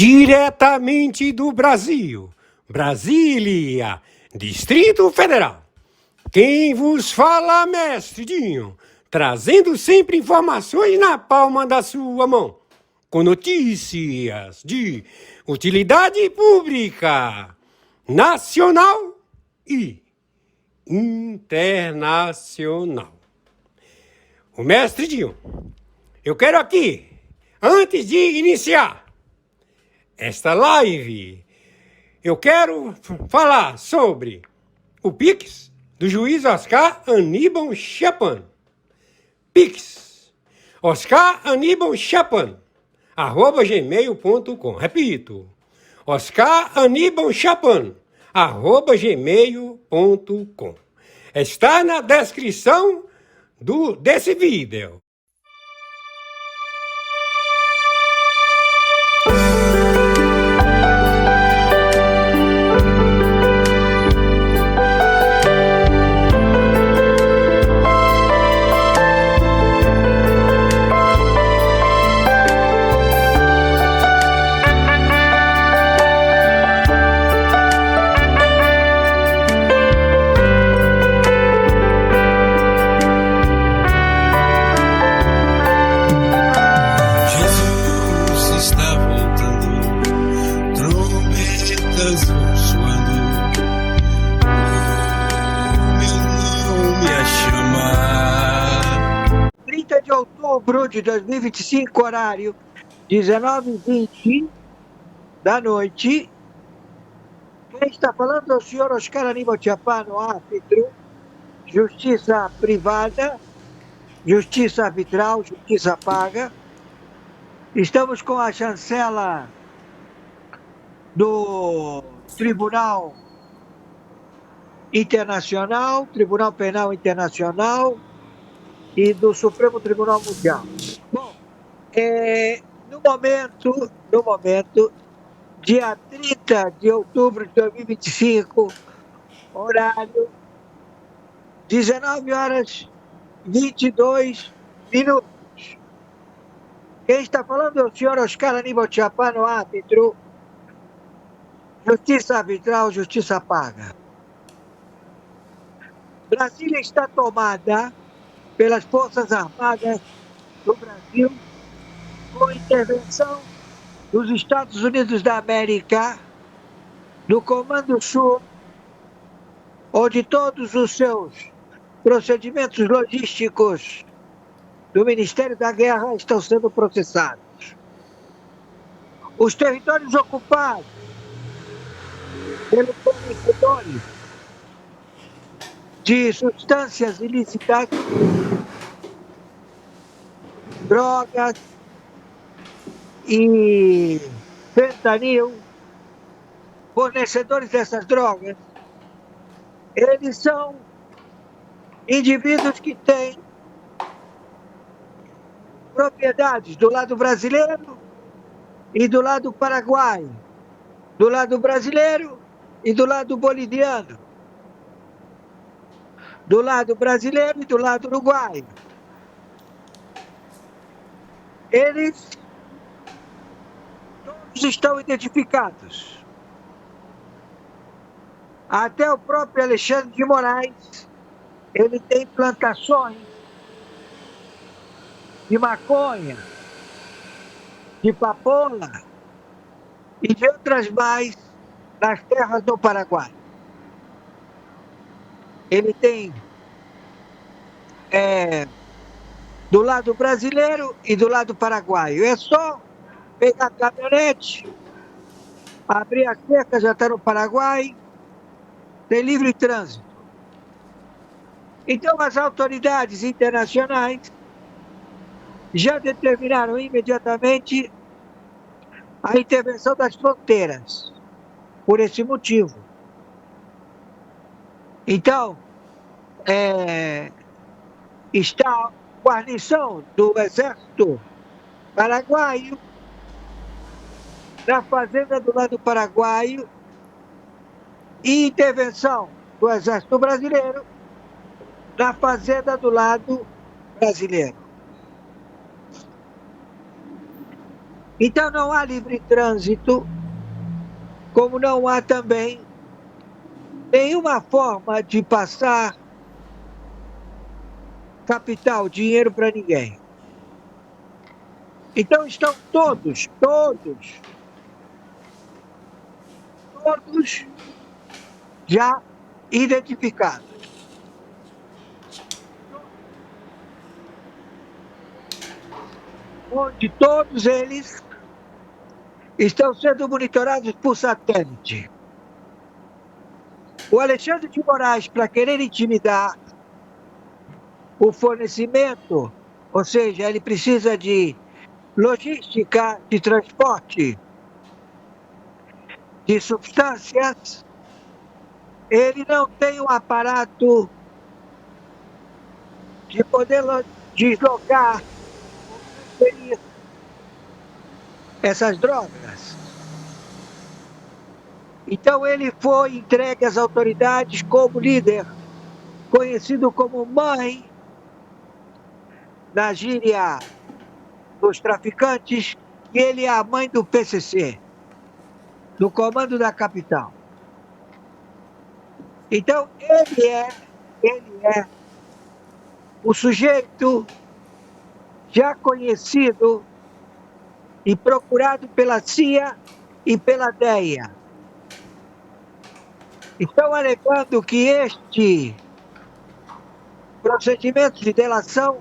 Diretamente do Brasil, Brasília, Distrito Federal. Quem vos fala, mestre Dinho, trazendo sempre informações na palma da sua mão, com notícias de utilidade pública, nacional e internacional. O mestre Dinho, eu quero aqui, antes de iniciar esta live, eu quero falar sobre o Pix do juiz Oscar Aníbal Chapan. Pix, Oscar Aníbal Chapan, @gmail.com. Repito, Oscar Aníbal Chapan, @gmail.com. Está na descrição desse vídeo. De outubro de 2025, horário 19h20 da noite. Quem está falando é o senhor Oscar Aníbal Chapan, árbitro, justiça privada, justiça arbitral, justiça paga. Estamos com a chancela do Tribunal Internacional, Tribunal Penal Internacional e do Supremo Tribunal Mundial. Bom, no momento, dia 30 de outubro de 2025, horário 19h22. Quem está falando é o senhor Oscar Aníbal Chapan, árbitro, justiça arbitral, justiça paga. Brasília está tomada pelas Forças Armadas do Brasil, com intervenção dos Estados Unidos da América, do Comando Sul, onde todos os seus procedimentos logísticos do Ministério da Guerra estão sendo processados. Os territórios ocupados pelos fornecedores de substâncias ilícitas, drogas e fentanil, fornecedores dessas drogas, eles são indivíduos que têm propriedades do lado brasileiro e do lado paraguaio, do lado brasileiro e do lado boliviano, do lado brasileiro e do lado uruguaio. Eles todos estão identificados. Até o próprio Alexandre de Moraes, ele tem plantações de maconha, de papoula e de outras mais nas terras do Paraguai. Ele tem do lado brasileiro e do lado paraguaio. É só pegar a caminhonete, abrir a cerca, já está no Paraguai, tem livre trânsito. Então as autoridades internacionais já determinaram imediatamente a intervenção das fronteiras, por esse motivo. Então, está a guarnição do Exército Paraguaio na fazenda do lado paraguaio e intervenção do Exército Brasileiro na fazenda do lado brasileiro. Então não há livre trânsito, como não há também nenhuma forma de passar capital, dinheiro para ninguém. Então estão todos já identificados. Onde todos eles estão sendo monitorados por satélite. O Alexandre de Moraes, para querer intimidar o fornecimento, ou seja, ele precisa de logística de transporte de substâncias, ele não tem um aparato de poder deslocar ou transferir essas drogas. Então ele foi entregue às autoridades como líder, conhecido como mãe, na gíria dos traficantes, e ele é a mãe do PCC, do comando da capital. Então ele é o sujeito já conhecido e procurado pela CIA e pela DEA. Estão alegando que este procedimento de delação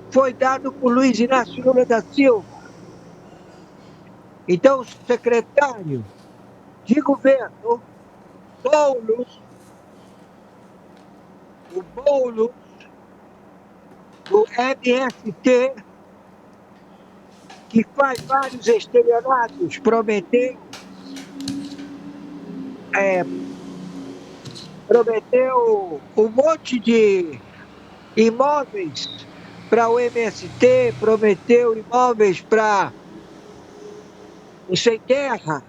foi dado por Luiz Inácio Lula da Silva. Então, o secretário de governo, Boulos, o Boulos do MST, que faz vários estelionatos, prometeu um monte de imóveis para o MST, prometeu imóveis para o Sem Terra.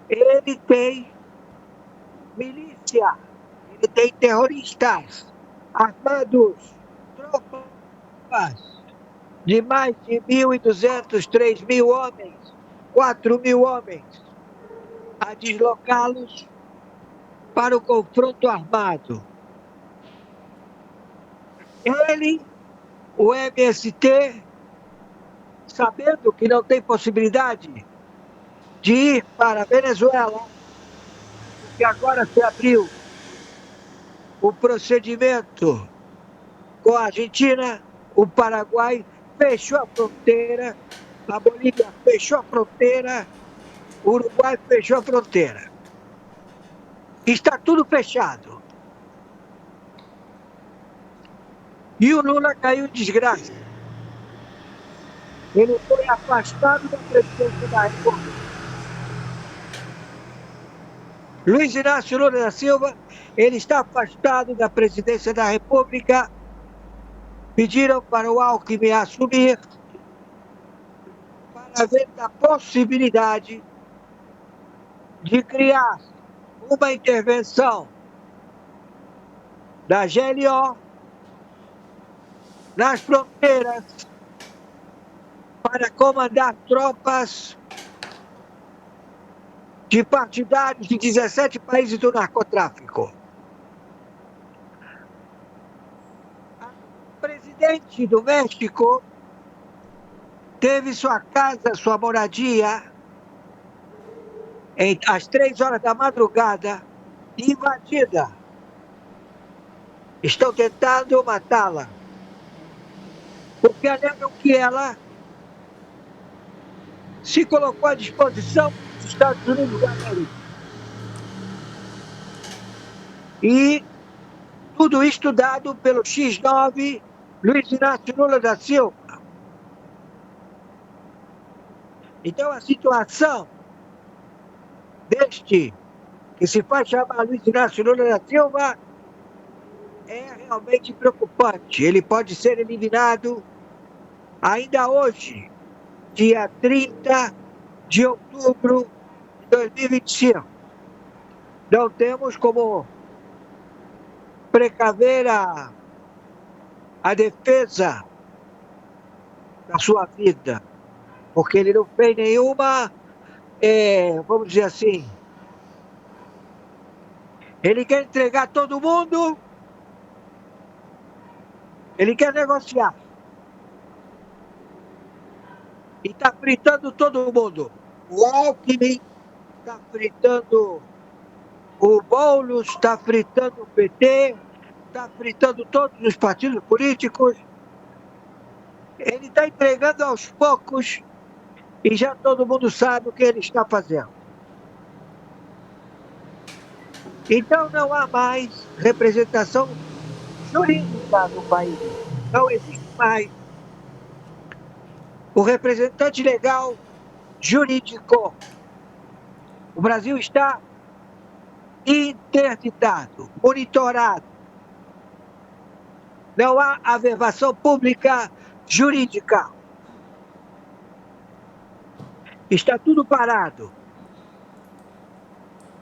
Ele tem milícia, ele tem terroristas armados, tropas de mais de 1.200, 3.000 homens, 4.000 homens, a deslocá-los para o confronto armado. Ele, o MST, sabendo que não tem possibilidade de ir para a Venezuela, porque agora se abriu o procedimento com a Argentina, o Paraguai fechou a fronteira, a Bolívia fechou a fronteira, o Uruguai fechou a fronteira. Está tudo fechado. E o Lula caiu em desgraça. Ele foi afastado da presidência da República. Luiz Inácio Lula da Silva, ele está afastado da presidência da República. Pediram para o Alckmin assumir, para ver a possibilidade de criar uma intervenção da GLO nas fronteiras para comandar tropas de partidários de 17 países do narcotráfico. O presidente do México teve sua casa, sua moradia, às 3 horas da madrugada, invadida. Estão tentando matá-la, porque alegam que ela se colocou à disposição dos Estados Unidos da América. E tudo isto dado pelo X9 Luiz Inácio Lula da Silva. Então a situação deste, que se faz chamar Luiz Inácio Lula da Silva, é realmente preocupante. Ele pode ser eliminado ainda hoje, dia 30 de outubro de 2025. Não temos como precaver a defesa da sua vida. porque ele não fez nenhuma, vamos dizer assim, ele quer entregar todo mundo, ele quer negociar. E está fritando todo mundo. O Alckmin está fritando o Boulos, está fritando o PT, está fritando todos os partidos políticos. Ele está entregando aos poucos e já todo mundo sabe o que ele está fazendo. Então não há mais representação jurídica no país. Não existe mais o representante legal jurídico. O Brasil está interditado, monitorado. Não há averbação pública jurídica. Está tudo parado.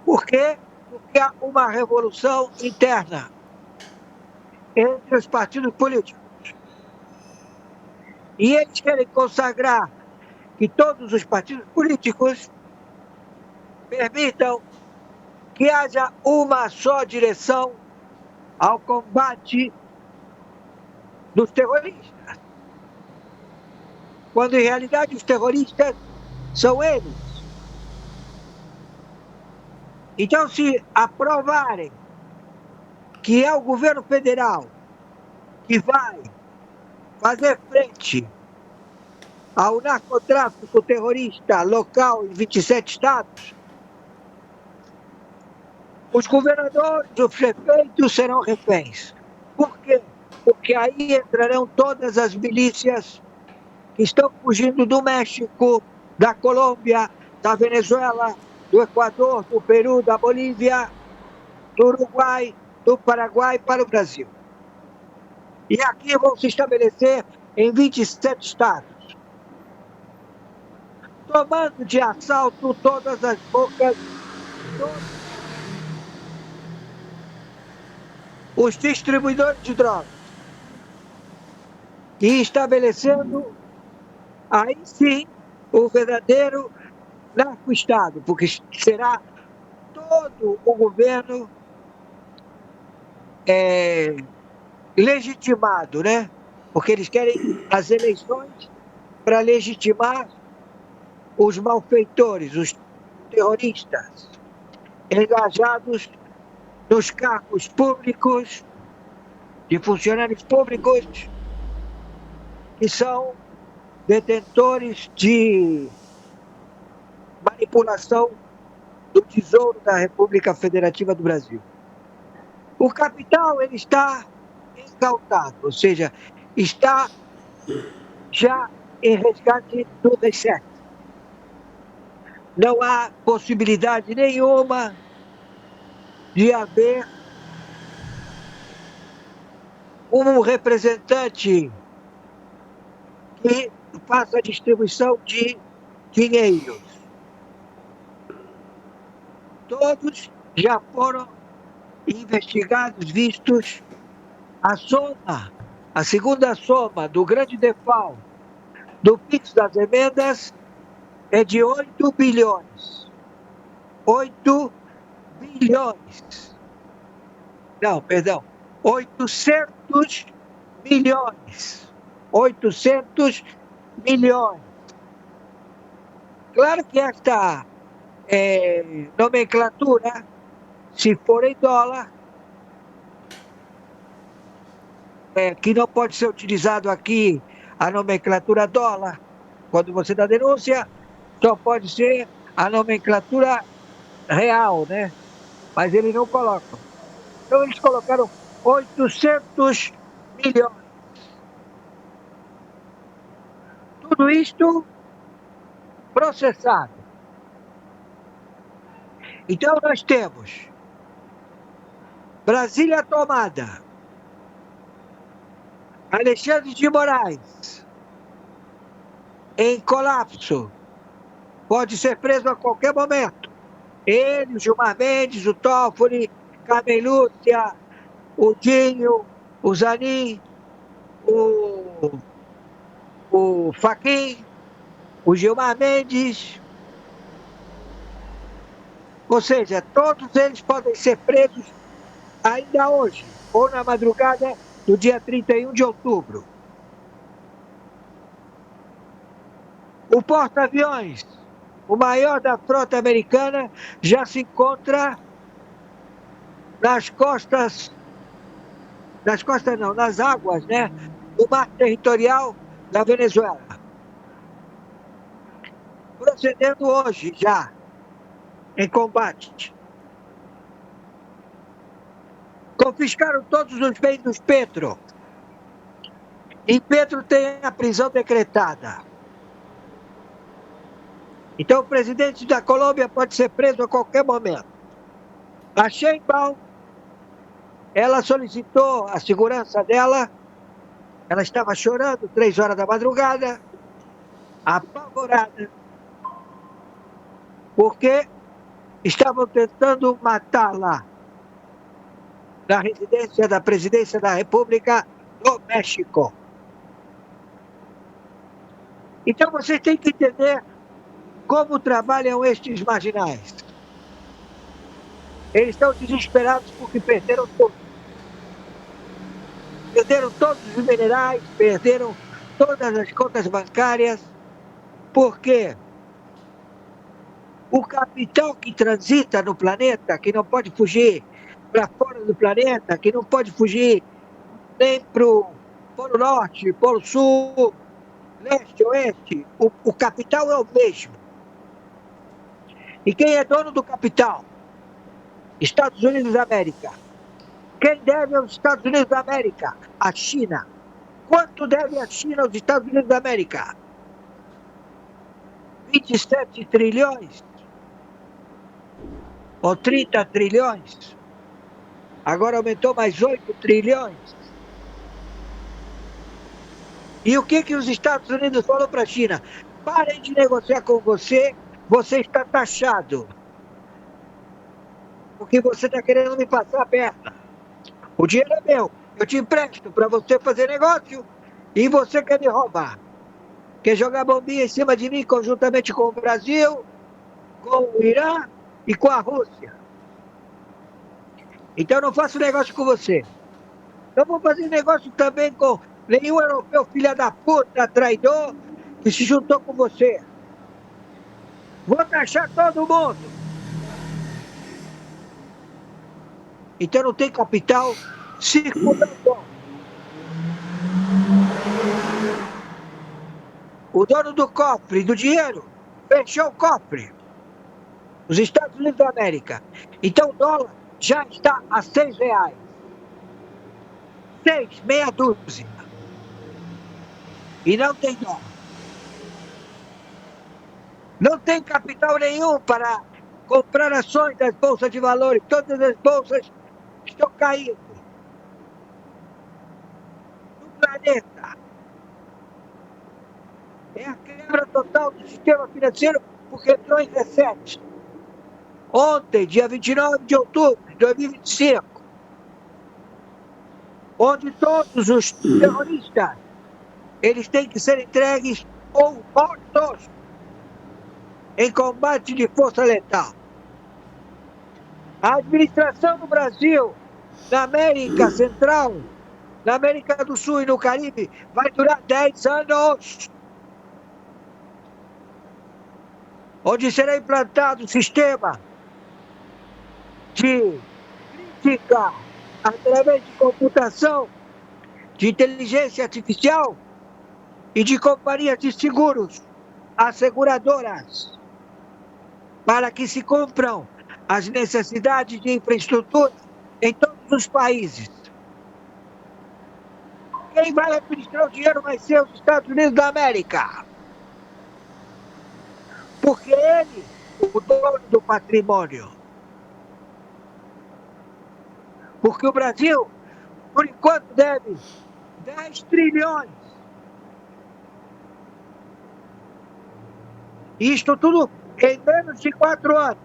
Por quê? Porque há uma revolução interna entre os partidos políticos. E eles querem consagrar que todos os partidos políticos permitam que haja uma só direção ao combate dos terroristas. Quando em realidade os terroristas são eles. Então, se aprovarem que é o governo federal que vai fazer frente ao narcotráfico terrorista local em 27 estados, os governadores, os prefeitos serão reféns. Por quê? Porque aí entrarão todas as milícias que estão fugindo do México, da Colômbia, da Venezuela, do Equador, do Peru, da Bolívia, do Uruguai, do Paraguai para o Brasil. E aqui vão se estabelecer em 27 estados, tomando de assalto todas as bocas, todos os distribuidores de drogas, e estabelecendo, aí sim, o verdadeiro narco-estado, porque será todo o governo legitimado, né? Porque eles querem as eleições para legitimar os malfeitores, os terroristas, engajados nos cargos públicos, de funcionários públicos, que são detentores de manipulação do Tesouro da República Federativa do Brasil. O capital ele está incautado, ou seja, está já em resgate do reset. Não há possibilidade nenhuma de haver um representante que faça a distribuição de dinheiros. Todos já foram investigados, vistos. A soma, a segunda soma do grande default do Pix das emendas é de 8 bilhões. 8 bilhões. Não, perdão. 800 milhões. 800 milhões. Claro que esta nomenclatura, se for em dólar, que não pode ser utilizado aqui a nomenclatura dólar, quando você dá denúncia, só pode ser a nomenclatura real, né? Mas eles não colocam. Então eles colocaram 800 milhões. Tudo isto processado. Então nós temos Brasília tomada, Alexandre de Moraes em colapso, pode ser preso a qualquer momento. Ele, o Gilmar Mendes, o Toffoli, Carmen Lúcia, o Dinho, o Zanin, o Fachin, o Gilmar Mendes. Ou seja, todos eles podem ser presos ainda hoje, ou na madrugada do dia 31 de outubro. O porta-aviões, o maior da frota americana, já se encontra nas costas não, nas águas, né, do mar territorial da Venezuela. Procedendo hoje já em combate. Confiscaram todos os bens dos Petro. E Petro tem a prisão decretada. Então o presidente da Colômbia pode ser preso a qualquer momento. A Sheinbaum, ela solicitou a segurança dela. Ela estava chorando 3 horas da madrugada, apavorada, porque estavam tentando matá-la na residência da Presidência da República do México. Então vocês têm que entender como trabalham estes marginais. Eles estão desesperados porque perderam tudo. Perderam todos os minerais, perderam todas as contas bancárias, porque o capital que transita no planeta, que não pode fugir para fora do planeta, que não pode fugir nem para o Polo Norte, Polo Sul, Leste, Oeste, o capital é o mesmo. E quem é dono do capital? Estados Unidos da América. Quem deve aos Estados Unidos da América? A China. Quanto deve a China aos Estados Unidos da América? 27 trilhões? Ou 30 trilhões? Agora aumentou mais 8 trilhões. E o que os Estados Unidos falou para a China? Parem de negociar com você, você está taxado. Porque você está querendo me passar a perna. O dinheiro é meu, eu te empresto para você fazer negócio e você quer me roubar. Quer jogar bombinha em cima de mim conjuntamente com o Brasil, com o Irã e com a Rússia. Então eu não faço negócio com você. Eu vou fazer negócio também com nenhum europeu filha da puta, traidor, que se juntou com você. Vou taxar todo mundo. Então não tem capital circulando. O dono do cofre, do dinheiro, fechou o cofre. Os Estados Unidos da América. Então o dólar já está a R$6. 6, meia dúzia. E não tem dólar. Não tem capital nenhum para comprar ações das bolsas de valores. Todas as bolsas estão caindo. No planeta. É a quebra total do sistema financeiro porque entrou em reset. Ontem, dia 29 de outubro de 2025, onde todos os terroristas eles têm que ser entregues ou mortos em combate de força letal. A administração do Brasil na América Central, na América do Sul e no Caribe vai durar 10 anos. Onde será implantado um sistema de crítica através de computação, de inteligência artificial e de companhias de seguros, asseguradoras, para que se cumpram as necessidades de infraestrutura em todos os países. Quem vai administrar o dinheiro vai ser os Estados Unidos da América. Porque ele, o dono do patrimônio. Porque o Brasil, por enquanto, deve 10 trilhões. Isto tudo em menos de 4 anos.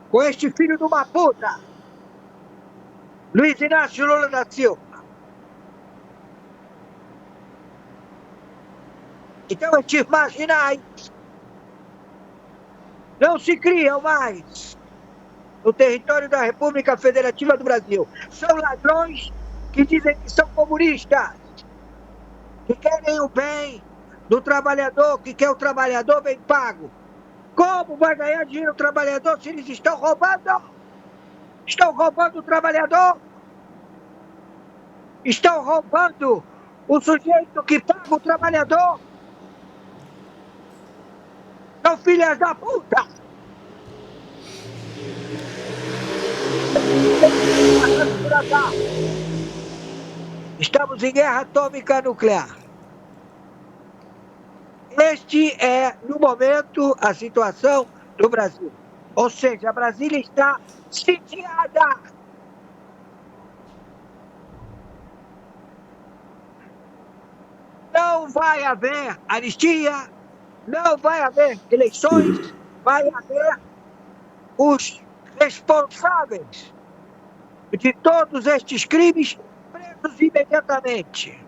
Com este filho de uma puta, Luiz Inácio Lula da Silva. Então, estes marginais não se criam mais no território da República Federativa do Brasil. São ladrões que dizem que são comunistas, que querem o bem do trabalhador, que quer o trabalhador bem pago. Como vai ganhar dinheiro o trabalhador se eles estão roubando? Estão roubando o trabalhador? Estão roubando o sujeito que paga o trabalhador? São filhas da puta! Estamos em guerra atômica nuclear. Este é, no momento, a situação do Brasil. Ou seja, a Brasília está sitiada. Não vai haver anistia, não vai haver eleições, vai haver os responsáveis de todos estes crimes presos imediatamente.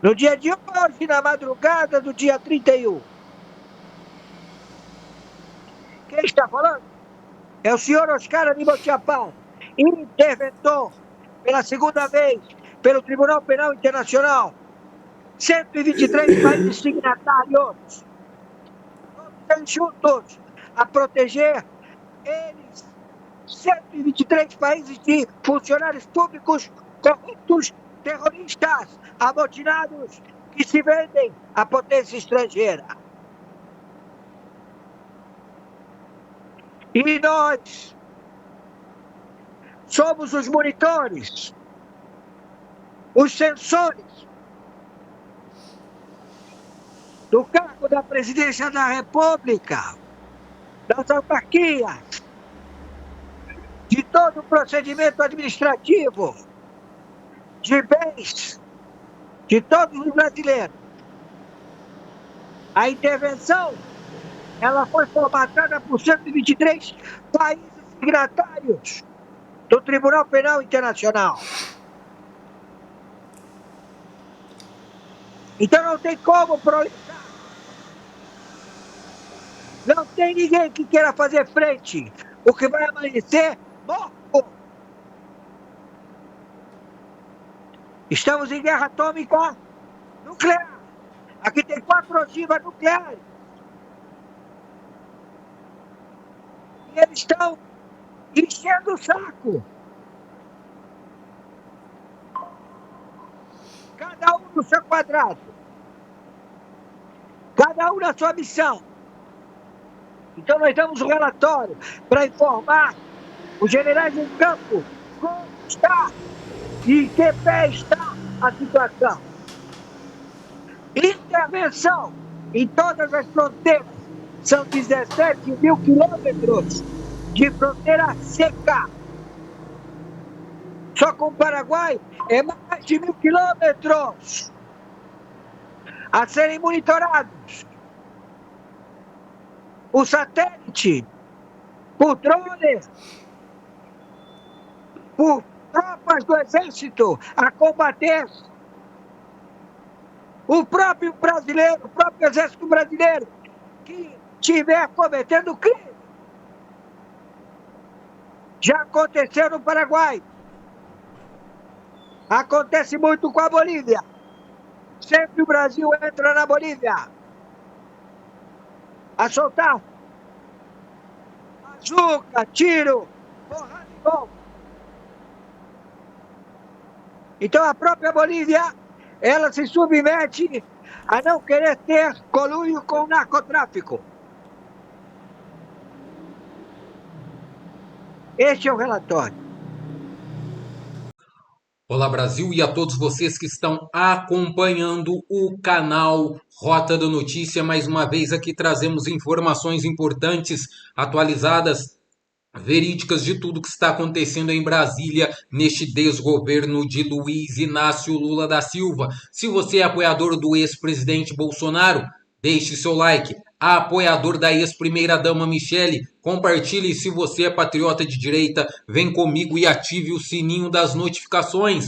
No dia de hoje, na madrugada do dia 31. Quem está falando? É o senhor Oscar Aníbal Chapão, interventor, pela segunda vez, pelo Tribunal Penal Internacional. 123 países signatários, todos juntos a proteger eles, 123 países de funcionários públicos corruptos, terroristas, amotinados, que se vendem à potência estrangeira. E nós somos os monitores, os censores do cargo da presidência da República, das autarquias, de todo o procedimento administrativo, de bens de todos os brasileiros. A intervenção, ela foi formatada por 123 países signatários do Tribunal Penal Internacional. Então não tem como proliferar. Não tem ninguém que queira fazer frente. O que vai amanhecer, morto. Estamos em guerra atômica nuclear. Aqui tem 4 ogivas nucleares. E eles estão enchendo o saco. Cada um no seu quadrado. Cada um na sua missão. Então nós damos um relatório para informar os generais em campo como está e em que pé está a situação. Intervenção em todas as fronteiras. São 17 mil quilômetros de fronteira seca. Só com o Paraguai é mais de 1.000 quilômetros a serem monitorados por satélite, por drone, por tropas do exército a combater o próprio brasileiro, o próprio exército brasileiro que estiver cometendo crime. Já aconteceu no Paraguai. Acontece muito com a Bolívia. Sempre o Brasil entra na Bolívia a soltar bazuca, tiro, porrada e bomba. Então a própria Bolívia, ela se submete a não querer ter conluio com o narcotráfico. Este é o relatório. Olá Brasil e a todos vocês que estão acompanhando o canal Rota da Notícia. Mais uma vez aqui trazemos informações importantes, atualizadas, verídicas de tudo que está acontecendo em Brasília neste desgoverno de Luiz Inácio Lula da Silva. Se você é apoiador do ex-presidente Bolsonaro, deixe seu like. Apoiador da ex-primeira-dama Michele, compartilhe. Se você é patriota de direita, vem comigo e ative o sininho das notificações.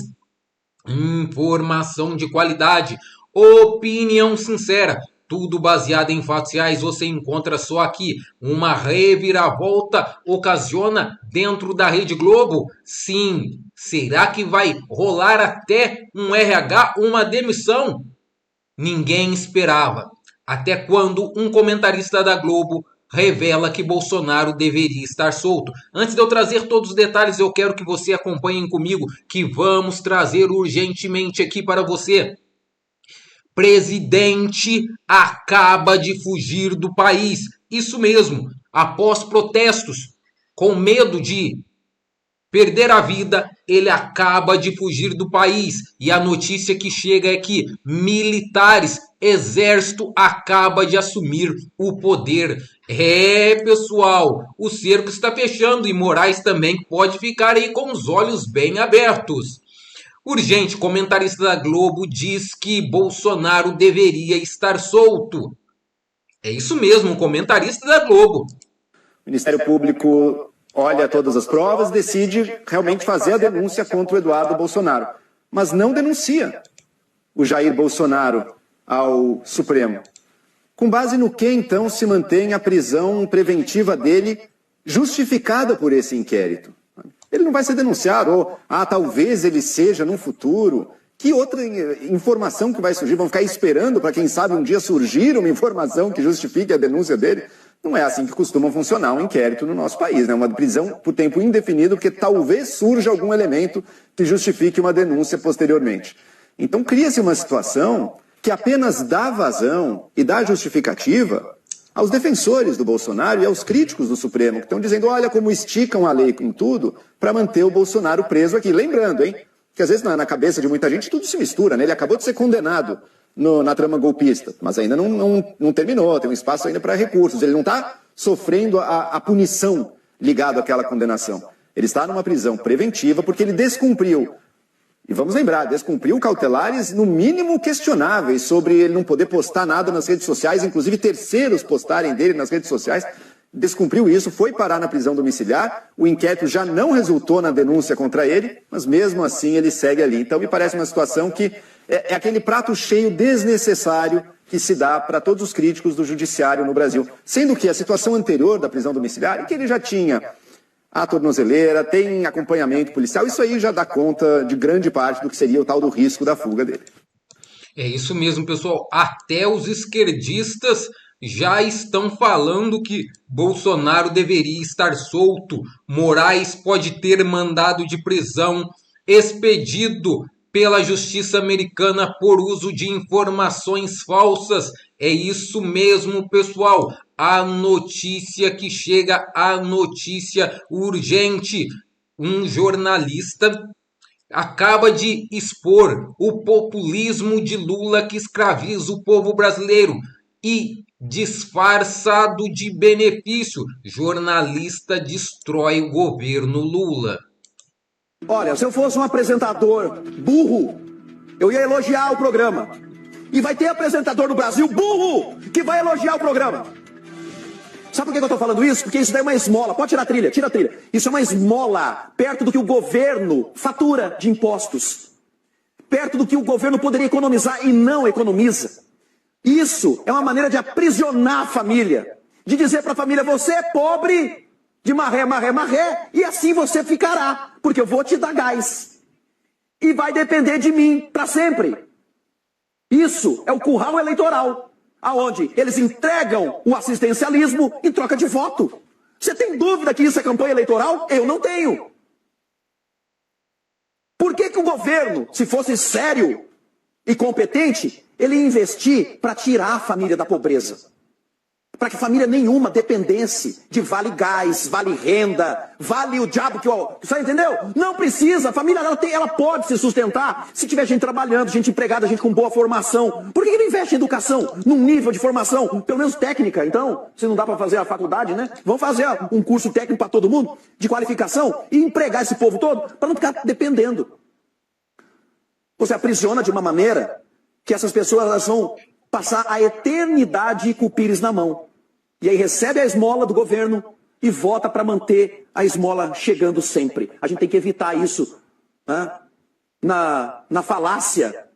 Informação de qualidade. Opinião sincera, tudo baseado em fatos reais, você encontra só aqui. Uma reviravolta ocasiona dentro da Rede Globo? Sim. Será que vai rolar até um RH, uma demissão? Ninguém esperava. Até quando um comentarista da Globo revela que Bolsonaro deveria estar solto. Antes de eu trazer todos os detalhes, eu quero que você acompanhe comigo, que vamos trazer urgentemente aqui para você. Presidente acaba de fugir do país. Isso mesmo, após protestos, com medo de perder a vida, ele acaba de fugir do país. E a notícia que chega é que militares, exército acaba de assumir o poder. Pessoal, o cerco está fechando e Moraes também pode ficar aí com os olhos bem abertos. Urgente, comentarista da Globo diz que Bolsonaro deveria estar solto. É isso mesmo, comentarista da Globo. O Ministério Público olha todas as provas e decide realmente fazer a denúncia contra o Eduardo Bolsonaro. Mas não denuncia o Jair Bolsonaro ao Supremo. Com base no que, então, se mantém a prisão preventiva dele justificada por esse inquérito? Ele não vai ser denunciado, ou talvez ele seja no futuro. Que outra informação que vai surgir? Vão ficar esperando para, quem sabe, um dia surgir uma informação que justifique a denúncia dele? Não é assim que costuma funcionar um inquérito no nosso país, né? Uma prisão por tempo indefinido, porque talvez surja algum elemento que justifique uma denúncia posteriormente. Então cria-se uma situação que apenas dá vazão e dá justificativa aos defensores do Bolsonaro e aos críticos do Supremo, que estão dizendo, olha como esticam a lei com tudo para manter o Bolsonaro preso aqui. Lembrando, hein, que às vezes na cabeça de muita gente tudo se mistura, né? Ele acabou de ser condenado na trama golpista, mas ainda não terminou, tem um espaço ainda para recursos. Ele não está sofrendo a punição ligada àquela condenação. Ele está numa prisão preventiva porque ele descumpriu. E vamos lembrar, descumpriu cautelares no mínimo questionáveis sobre ele não poder postar nada nas redes sociais, inclusive terceiros postarem dele nas redes sociais. Descumpriu isso, foi parar na prisão domiciliar, o inquérito já não resultou na denúncia contra ele, mas mesmo assim ele segue ali. Então me parece uma situação que é aquele prato cheio desnecessário que se dá para todos os críticos do judiciário no Brasil. Sendo que a situação anterior da prisão domiciliar é que ele já tinha a tornozeleira, tem acompanhamento policial, isso aí já dá conta de grande parte do que seria o tal do risco da fuga dele. É isso mesmo, pessoal. Até os esquerdistas já estão falando que Bolsonaro deveria estar solto. Moraes pode ter mandado de prisão expedido pela justiça americana por uso de informações falsas. É isso mesmo, pessoal. A notícia que chega, a notícia urgente. Um jornalista acaba de expor o populismo de Lula que escraviza o povo brasileiro e disfarçado de benefício. Jornalista destrói o governo Lula. Olha, se eu fosse um apresentador burro, eu ia elogiar o programa. E vai ter apresentador no Brasil burro que vai elogiar o programa. Sabe por que eu estou falando isso? Porque isso daí é uma esmola. Pode tirar a trilha, tira a trilha. Isso é uma esmola perto do que o governo fatura de impostos. Perto do que o governo poderia economizar e não economiza. Isso é uma maneira de aprisionar a família. De dizer para a família, você é pobre de marré, marré, marré, e assim você ficará. Porque eu vou te dar gás. E vai depender de mim para sempre. Isso é o curral eleitoral. Aonde eles entregam o assistencialismo em troca de voto. Você tem dúvida que isso é campanha eleitoral? Eu não tenho. Por que o governo, se fosse sério e competente, ele ia investir para tirar a família da pobreza? Para que família nenhuma dependesse de vale gás, vale renda, vale o diabo que... Você entendeu? Não precisa, a família ela pode se sustentar se tiver gente trabalhando, gente empregada, gente com boa formação. Por que não investe em educação, num nível de formação, pelo menos técnica? Então, se não dá para fazer a faculdade, né? Vamos fazer um curso técnico para todo mundo, de qualificação, e empregar esse povo todo para não ficar dependendo. Você aprisiona de uma maneira que essas pessoas elas vão passar a eternidade com o pires na mão. E aí recebe a esmola do governo e vota para manter a esmola chegando sempre. A gente tem que evitar isso, né? Na falácia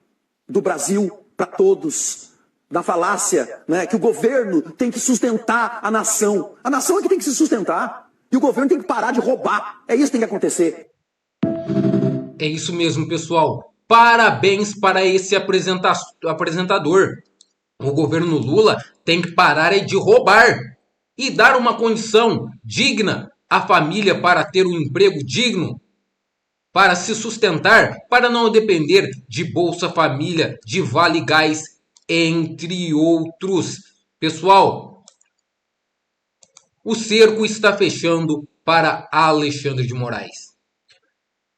do Brasil para todos, da falácia, né, que o governo tem que sustentar a nação. A nação é que tem que se sustentar. E o governo tem que parar de roubar. É isso que tem que acontecer. É isso mesmo, pessoal. Parabéns para esse apresentador. O governo Lula tem que parar de roubar e dar uma condição digna à família para ter um emprego digno, para se sustentar, para não depender de Bolsa Família, de Vale Gás, entre outros. Pessoal, o cerco está fechando para Alexandre de Moraes.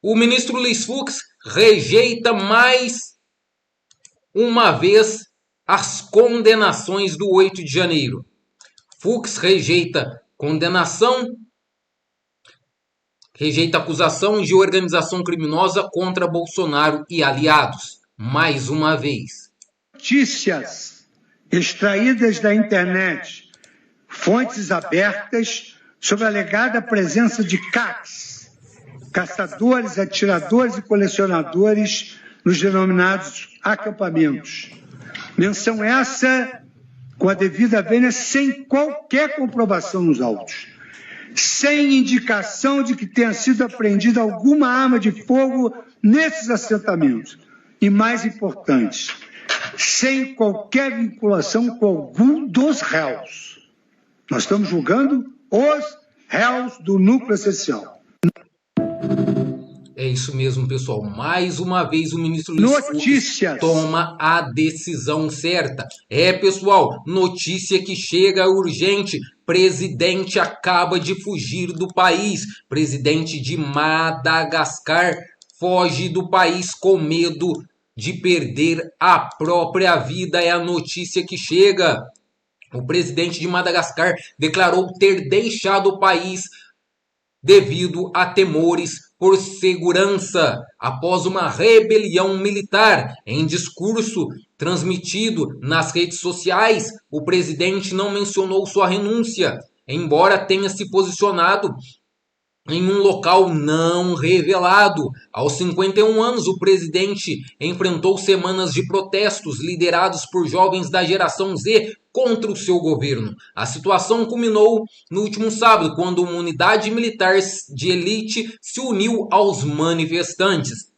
O ministro Luiz Fux rejeita mais uma vez as condenações do 8 de janeiro. Fux rejeita acusação de organização criminosa contra Bolsonaro e aliados. Mais uma vez. Notícias extraídas da internet, fontes abertas, sobre a alegada presença de CACs, caçadores, atiradores e colecionadores, nos denominados acampamentos. Menção essa com a devida vênia, sem qualquer comprovação nos autos, sem indicação de que tenha sido apreendida alguma arma de fogo nesses assentamentos. E mais importante, sem qualquer vinculação com algum dos réus. Nós estamos julgando os réus do núcleo essencial. É isso mesmo, pessoal. Mais uma vez o ministro Luiz Fux toma a decisão certa. É, pessoal, notícia que chega urgente. Presidente acaba de fugir do país. Presidente de Madagascar foge do país com medo de perder a própria vida. É a notícia que chega. O presidente de Madagascar declarou ter deixado o país devido a temores por segurança após uma rebelião militar. Em discurso transmitido nas redes sociais, o presidente não mencionou sua renúncia, embora tenha se posicionado em um local não revelado. Aos 51 anos, o presidente enfrentou semanas de protestos liderados por jovens da geração Z contra o seu governo. A situação culminou no último sábado, quando uma unidade militar de elite se uniu aos manifestantes,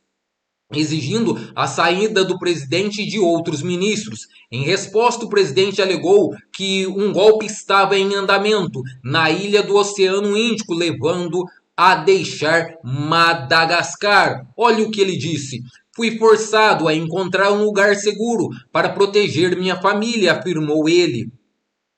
exigindo a saída do presidente e de outros ministros. Em resposta, o presidente alegou que um golpe estava em andamento na ilha do Oceano Índico, levando a deixar Madagascar. Olha o que ele disse. Fui forçado a encontrar um lugar seguro para proteger minha família, afirmou ele.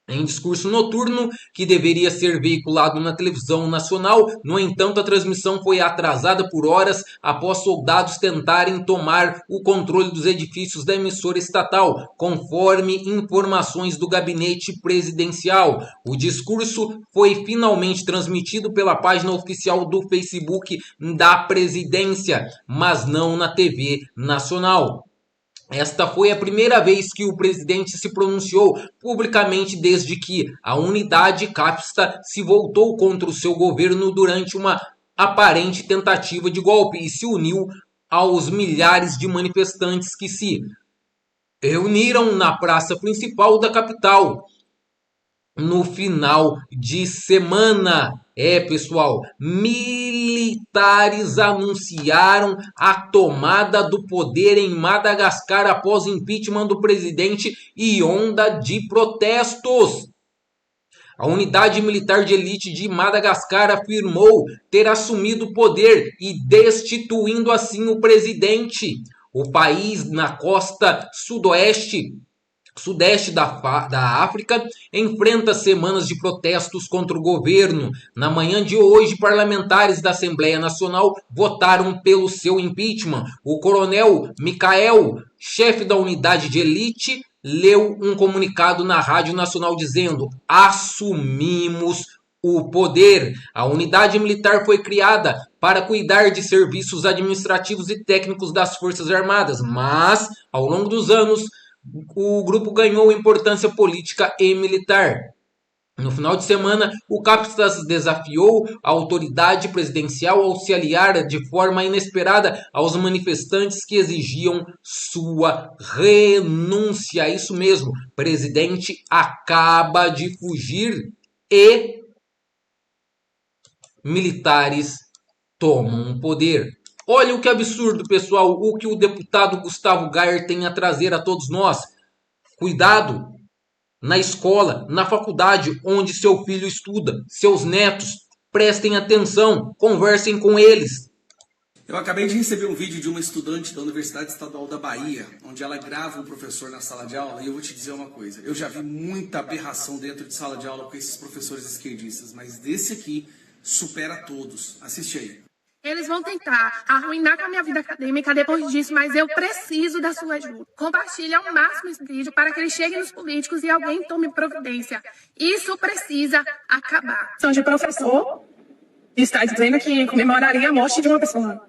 Em discurso noturno, que deveria ser veiculado na televisão nacional, no entanto, a transmissão foi atrasada por horas após soldados tentarem tomar o controle dos edifícios da emissora estatal, conforme informações do gabinete presidencial. O discurso foi finalmente transmitido pela página oficial do Facebook da presidência, mas não na TV nacional. Esta foi a primeira vez que o presidente se pronunciou publicamente desde que a unidade capista se voltou contra o seu governo durante uma aparente tentativa de golpe e se uniu aos milhares de manifestantes que se reuniram na praça principal da capital no final de semana. Pessoal, militares anunciaram a tomada do poder em Madagascar após impeachment do presidente e onda de protestos. A unidade militar de elite de Madagascar afirmou ter assumido o poder e destituindo assim o presidente. O país na costa sudeste da África enfrenta semanas de protestos contra o governo. Na manhã de hoje, parlamentares da Assembleia Nacional votaram pelo seu impeachment. O coronel Mikael, chefe da unidade de elite, leu um comunicado na Rádio Nacional dizendo: assumimos o poder. A unidade militar foi criada para cuidar de serviços administrativos e técnicos das Forças Armadas, mas, ao longo dos anos, o grupo ganhou importância política e militar. No final de semana, o Capstas desafiou a autoridade presidencial a se aliar de forma inesperada aos manifestantes que exigiam sua renúncia. Isso mesmo, o presidente acaba de fugir e militares tomam o poder. Olha o que absurdo, pessoal, o que o deputado Gustavo Gayer tem a trazer a todos nós. Cuidado na escola, na faculdade onde seu filho estuda, seus netos, prestem atenção, conversem com eles. Eu acabei de receber um vídeo de uma estudante da Universidade Estadual da Bahia, onde ela grava um professor na sala de aula, e eu vou te dizer uma coisa, eu já vi muita aberração dentro de sala de aula com esses professores esquerdistas, mas desse aqui supera todos. Assiste aí. Eles vão tentar arruinar com a minha vida acadêmica depois disso, mas eu preciso da sua ajuda. Compartilhe ao máximo esse vídeo para que ele chegue nos políticos e alguém tome providência. Isso precisa acabar. De professor está dizendo que comemoraria a morte de uma pessoa.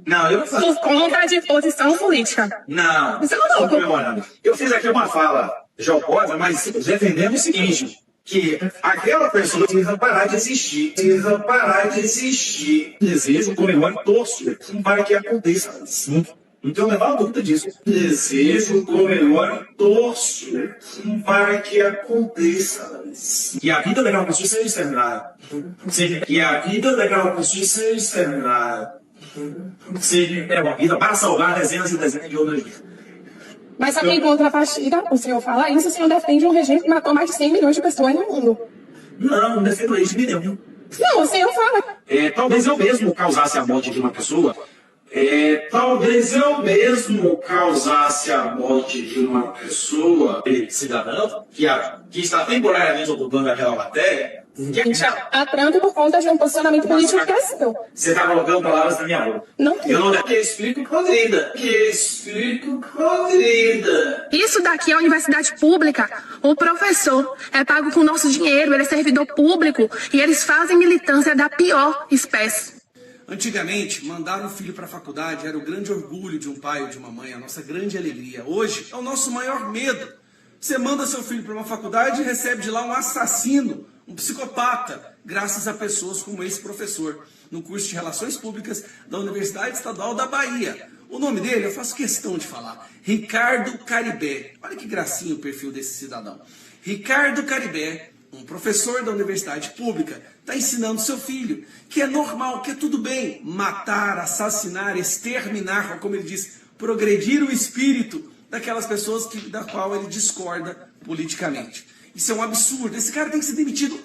Não, eu não faço. Por conta de posição política. Não, Isso não estou comemorando. Eu fiz aqui uma fala jocosa, mas defendendo o seguinte, que aquela pessoa precisa parar de existir. Precisa parar de existir. Desejo, comemoro e torço para que aconteça assim. Não tenho a menor dúvida disso. Desejo, comemoro e torço para que aconteça assim. Que a vida daquela pessoa seja exterminada. Que a vida daquela pessoa seja exterminada. É uma vida para salvar dezenas e dezenas de outras vidas. Mas só que em contrapartida, o senhor fala isso, o senhor defende um regime que matou mais de 100 milhões de pessoas no mundo. Não defendo o regime nenhum. Não, o senhor fala. Talvez eu mesmo causasse a morte de uma pessoa. Talvez eu mesmo causasse a morte de uma pessoa, cidadão, que está temporariamente ocupando aquela matéria. A Trump por conta de um posicionamento político que é seu. Você está colocando palavras na minha boca. Não. Eu não que explico quadrida. Isso daqui é a universidade pública. O professor é pago com nosso dinheiro, ele é servidor público e eles fazem militância da pior espécie. Antigamente, mandar um filho para a faculdade era o grande orgulho de um pai ou de uma mãe, a nossa grande alegria. Hoje é o nosso maior medo. Você manda seu filho para uma faculdade e recebe de lá um assassino, um psicopata, graças a pessoas como esse professor, no curso de Relações Públicas da Universidade Estadual da Bahia. O nome dele eu faço questão de falar, Ricardo Caribé. Olha que gracinha o perfil desse cidadão. Ricardo Caribé, um professor da universidade pública, está ensinando seu filho que é normal, que é tudo bem matar, assassinar, exterminar, ou como ele diz, progredir o espírito daquelas pessoas da qual ele discorda politicamente. Isso é um absurdo. Esse cara tem que ser demitido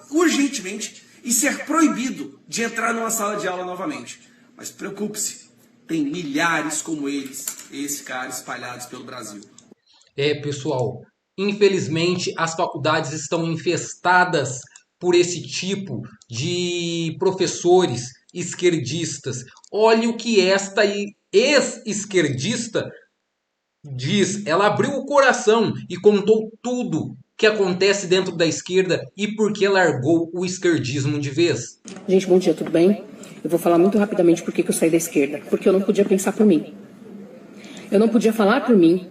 urgentemente e ser proibido de entrar numa sala de aula novamente. Mas preocupe-se, tem milhares como esse cara espalhados pelo Brasil. Pessoal, infelizmente as faculdades estão infestadas por esse tipo de professores esquerdistas. Olha o que esta ex-esquerdista diz. Ela abriu o coração e contou tudo que acontece dentro da esquerda e por que largou o esquerdismo de vez. Gente, bom dia, tudo bem? Eu vou falar muito rapidamente por que eu saí da esquerda. Porque eu não podia pensar por mim. Eu não podia falar por mim.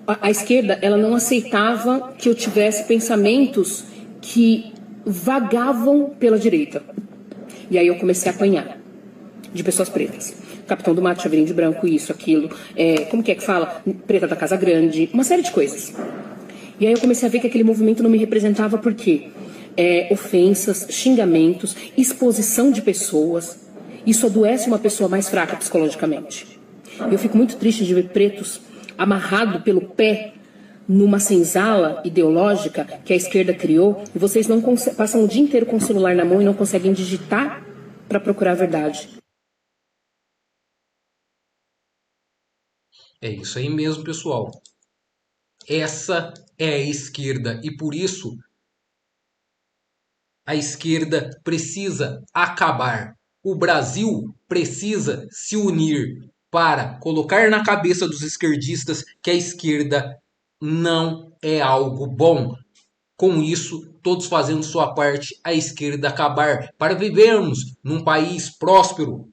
A esquerda, ela não aceitava que eu tivesse pensamentos que vagavam pela direita. E aí eu comecei a apanhar de pessoas pretas. Capitão do Mato, Chaveirinho de Branco, isso, aquilo. Como que fala? Preta da Casa Grande, uma série de coisas. E aí eu comecei a ver que aquele movimento não me representava por quê? Ofensas, xingamentos, exposição de pessoas. Isso adoece uma pessoa mais fraca psicologicamente. Eu fico muito triste de ver pretos amarrados pelo pé numa senzala ideológica que a esquerda criou e vocês não passam o dia inteiro com o celular na mão e não conseguem digitar para procurar a verdade. É isso aí mesmo, pessoal. Essa é a esquerda e por isso a esquerda precisa acabar. O Brasil precisa se unir para colocar na cabeça dos esquerdistas que a esquerda não é algo bom. Com isso, todos fazendo sua parte, a esquerda acabar, para vivermos num país próspero,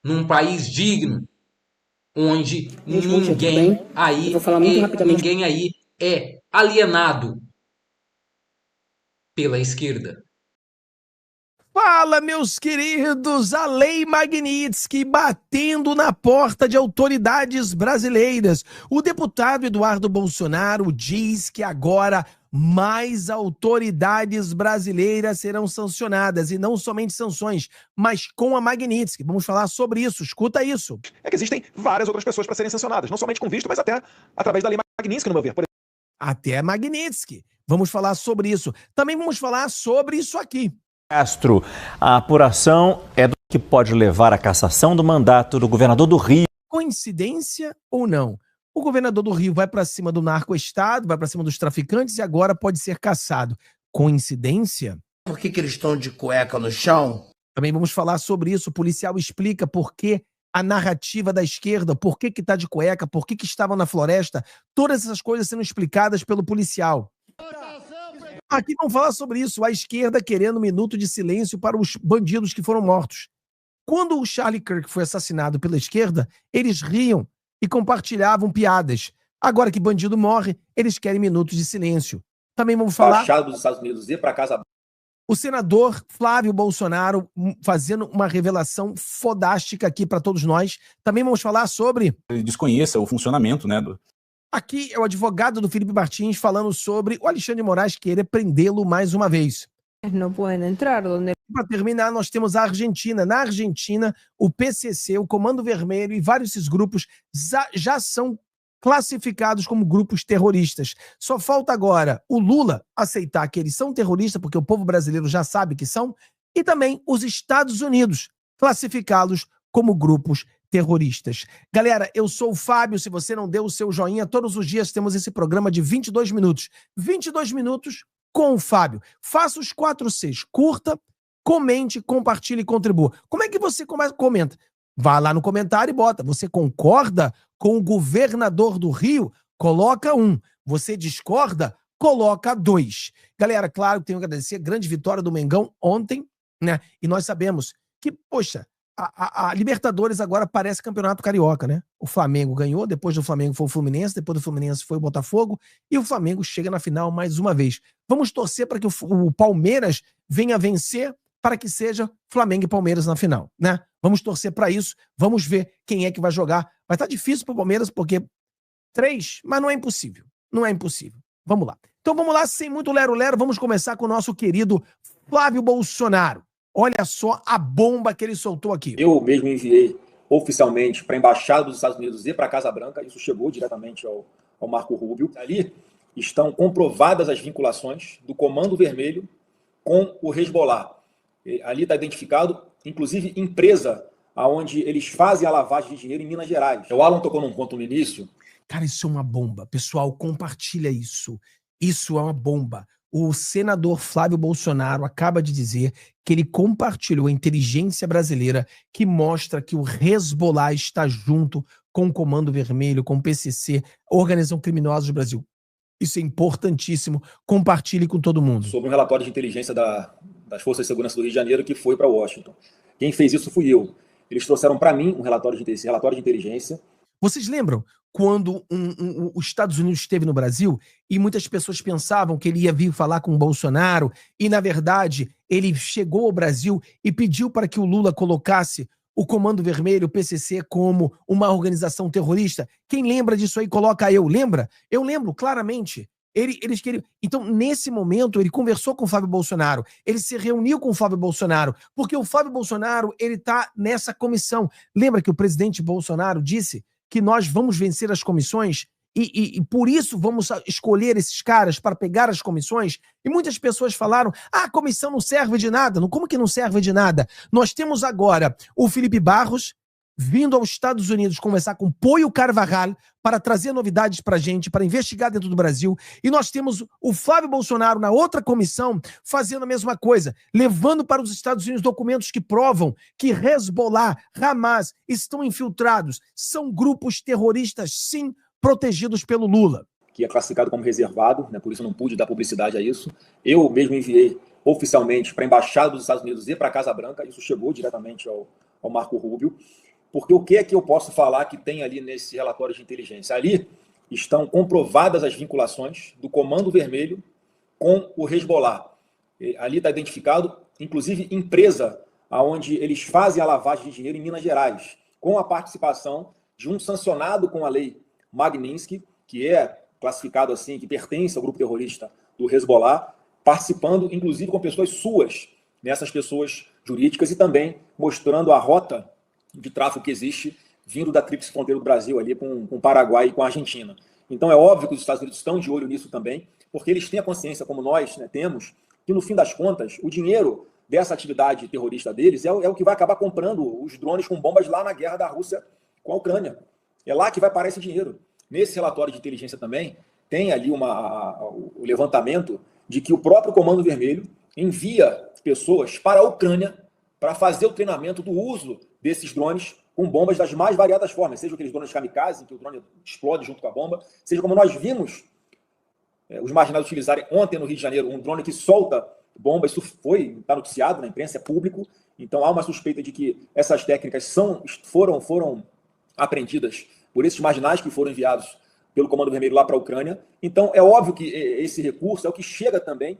num país digno, onde ninguém aí é alienado. pela esquerda. Fala, meus queridos, a Lei Magnitsky batendo na porta de autoridades brasileiras. O deputado Eduardo Bolsonaro diz que agora mais autoridades brasileiras serão sancionadas, e não somente sanções, mas com a Magnitsky. Vamos falar sobre isso, escuta isso. É que existem várias outras pessoas para serem sancionadas, não somente com visto, mas até através da Lei Magnitsky, no meu ver. Até a Magnitsky. Vamos falar sobre isso. Também vamos falar sobre isso aqui. Castro, a apuração é do que pode levar à cassação do mandato do governador do Rio. Coincidência ou não? O governador do Rio vai para cima do narco-estado, vai para cima dos traficantes e agora pode ser cassado. Coincidência? Por que eles estão de cueca no chão? Também vamos falar sobre isso. O policial explica por que a narrativa da esquerda, por que está de cueca, por que estavam na floresta, todas essas coisas sendo explicadas pelo policial. Aqui vamos falar sobre isso, a esquerda querendo um minuto de silêncio para os bandidos que foram mortos. Quando o Charlie Kirk foi assassinado pela esquerda, eles riam e compartilhavam piadas. Agora que bandido morre, eles querem minutos de silêncio. Também vamos falar... Baixado dos Estados Unidos ir para casa... O senador Flávio Bolsonaro fazendo uma revelação fodástica aqui para todos nós. Também vamos falar sobre... Ele desconheça o funcionamento, né, Aqui é o advogado do Felipe Martins falando sobre o Alexandre de Moraes querer prendê-lo mais uma vez. Não podem entrar. Para terminar, nós temos a Argentina. Na Argentina, o PCC, o Comando Vermelho e vários desses grupos já são classificados como grupos terroristas. Só falta agora o Lula aceitar que eles são terroristas, porque o povo brasileiro já sabe que são, e também os Estados Unidos classificá-los como grupos terroristas. Galera, eu sou o Fábio. Se você não deu o seu joinha, todos os dias temos esse programa de 22 minutos. 22 minutos com o Fábio. Faça os 4Cs. Curta, comente, compartilhe e contribua. Como é que você comenta? Vá lá no comentário e bota. Você concorda com o governador do Rio? Coloca 1. Você discorda? Coloca 2. Galera, claro que tenho que agradecer a grande vitória do Mengão ontem, né? E nós sabemos que, poxa, a Libertadores agora parece campeonato carioca, né? O Flamengo ganhou, depois do Flamengo foi o Fluminense, depois do Fluminense foi o Botafogo, e o Flamengo chega na final mais uma vez. Vamos torcer para que o Palmeiras venha vencer, para que seja Flamengo e Palmeiras na final, né? Vamos torcer para isso, vamos ver quem é que vai jogar. Vai estar difícil para o Palmeiras, porque 3, mas não é impossível. Não é impossível. Vamos lá. Então vamos lá, sem muito lero-lero, vamos começar com o nosso querido Flávio Bolsonaro. Olha só a bomba que ele soltou aqui. Eu mesmo enviei oficialmente para a Embaixada dos Estados Unidos e para a Casa Branca. Isso chegou diretamente ao Marco Rubio. Ali estão comprovadas as vinculações do Comando Vermelho com o Hezbollah. Ali está identificado, inclusive, empresa onde eles fazem a lavagem de dinheiro em Minas Gerais. O Alan tocou num ponto no início. Cara, isso é uma bomba. Pessoal, compartilha isso. Isso é uma bomba. O senador Flávio Bolsonaro acaba de dizer que ele compartilhou a inteligência brasileira que mostra que o Hezbollah está junto com o Comando Vermelho, com o PCC, a organização criminosa do Brasil. Isso é importantíssimo. Compartilhe com todo mundo. Sobre um relatório de inteligência das Forças de Segurança do Rio de Janeiro que foi para Washington. Quem fez isso fui eu. Eles trouxeram para mim um relatório de inteligência. Vocês lembram quando os Estados Unidos esteve no Brasil e muitas pessoas pensavam que ele ia vir falar com o Bolsonaro e, na verdade, ele chegou ao Brasil e pediu para que o Lula colocasse o Comando Vermelho, o PCC, como uma organização terrorista? Quem lembra disso aí, coloca eu. Lembra? Eu lembro claramente. Eles queriam... Então, nesse momento, ele conversou com o Flávio Bolsonaro, ele se reuniu com o Flávio Bolsonaro, porque o Flávio Bolsonaro, ele está nessa comissão. Lembra que o presidente Bolsonaro disse que nós vamos vencer as comissões e por isso vamos escolher esses caras para pegar as comissões? E muitas pessoas falaram, a comissão não serve de nada. Como que não serve de nada? Nós temos agora o Felipe Barros vindo aos Estados Unidos conversar com Poio Carvajal para trazer novidades para a gente, para investigar dentro do Brasil. E nós temos o Flávio Bolsonaro na outra comissão fazendo a mesma coisa, levando para os Estados Unidos documentos que provam que Hezbollah, Hamas estão infiltrados. São grupos terroristas, sim, protegidos pelo Lula. Que é classificado como reservado, né, por isso eu não pude dar publicidade a isso. Eu mesmo enviei oficialmente para a Embaixada dos Estados Unidos e para a Casa Branca. Isso chegou diretamente ao Marco Rubio. Porque o que é que eu posso falar que tem ali nesse relatório de inteligência? Ali estão comprovadas as vinculações do Comando Vermelho com o Hezbollah. Ali está identificado, inclusive, empresa onde eles fazem a lavagem de dinheiro em Minas Gerais, com a participação de um sancionado com a lei Magnitsky, que é classificado assim, que pertence ao grupo terrorista do Hezbollah, participando, inclusive, com pessoas suas, nessas pessoas jurídicas, e também mostrando a rota de tráfico que existe vindo da tríplice fronteira do Brasil, ali com o Paraguai e com a Argentina. Então é óbvio que os Estados Unidos estão de olho nisso também, porque eles têm a consciência, como nós, né, temos, que no fim das contas, o dinheiro dessa atividade terrorista deles é o que vai acabar comprando os drones com bombas lá na guerra da Rússia com a Ucrânia. É lá que vai parar esse dinheiro. Nesse relatório de inteligência também, tem ali o levantamento de que o próprio Comando Vermelho envia pessoas para a Ucrânia para fazer o treinamento do uso desses drones com bombas das mais variadas formas, seja aqueles drones kamikaze, que o drone explode junto com a bomba, seja como nós vimos os marginais utilizarem ontem no Rio de Janeiro, um drone que solta bomba. Isso está noticiado na imprensa, é público, então há uma suspeita de que essas técnicas foram apreendidas por esses marginais que foram enviados pelo Comando Vermelho lá para a Ucrânia. Então é óbvio que esse recurso é o que chega também,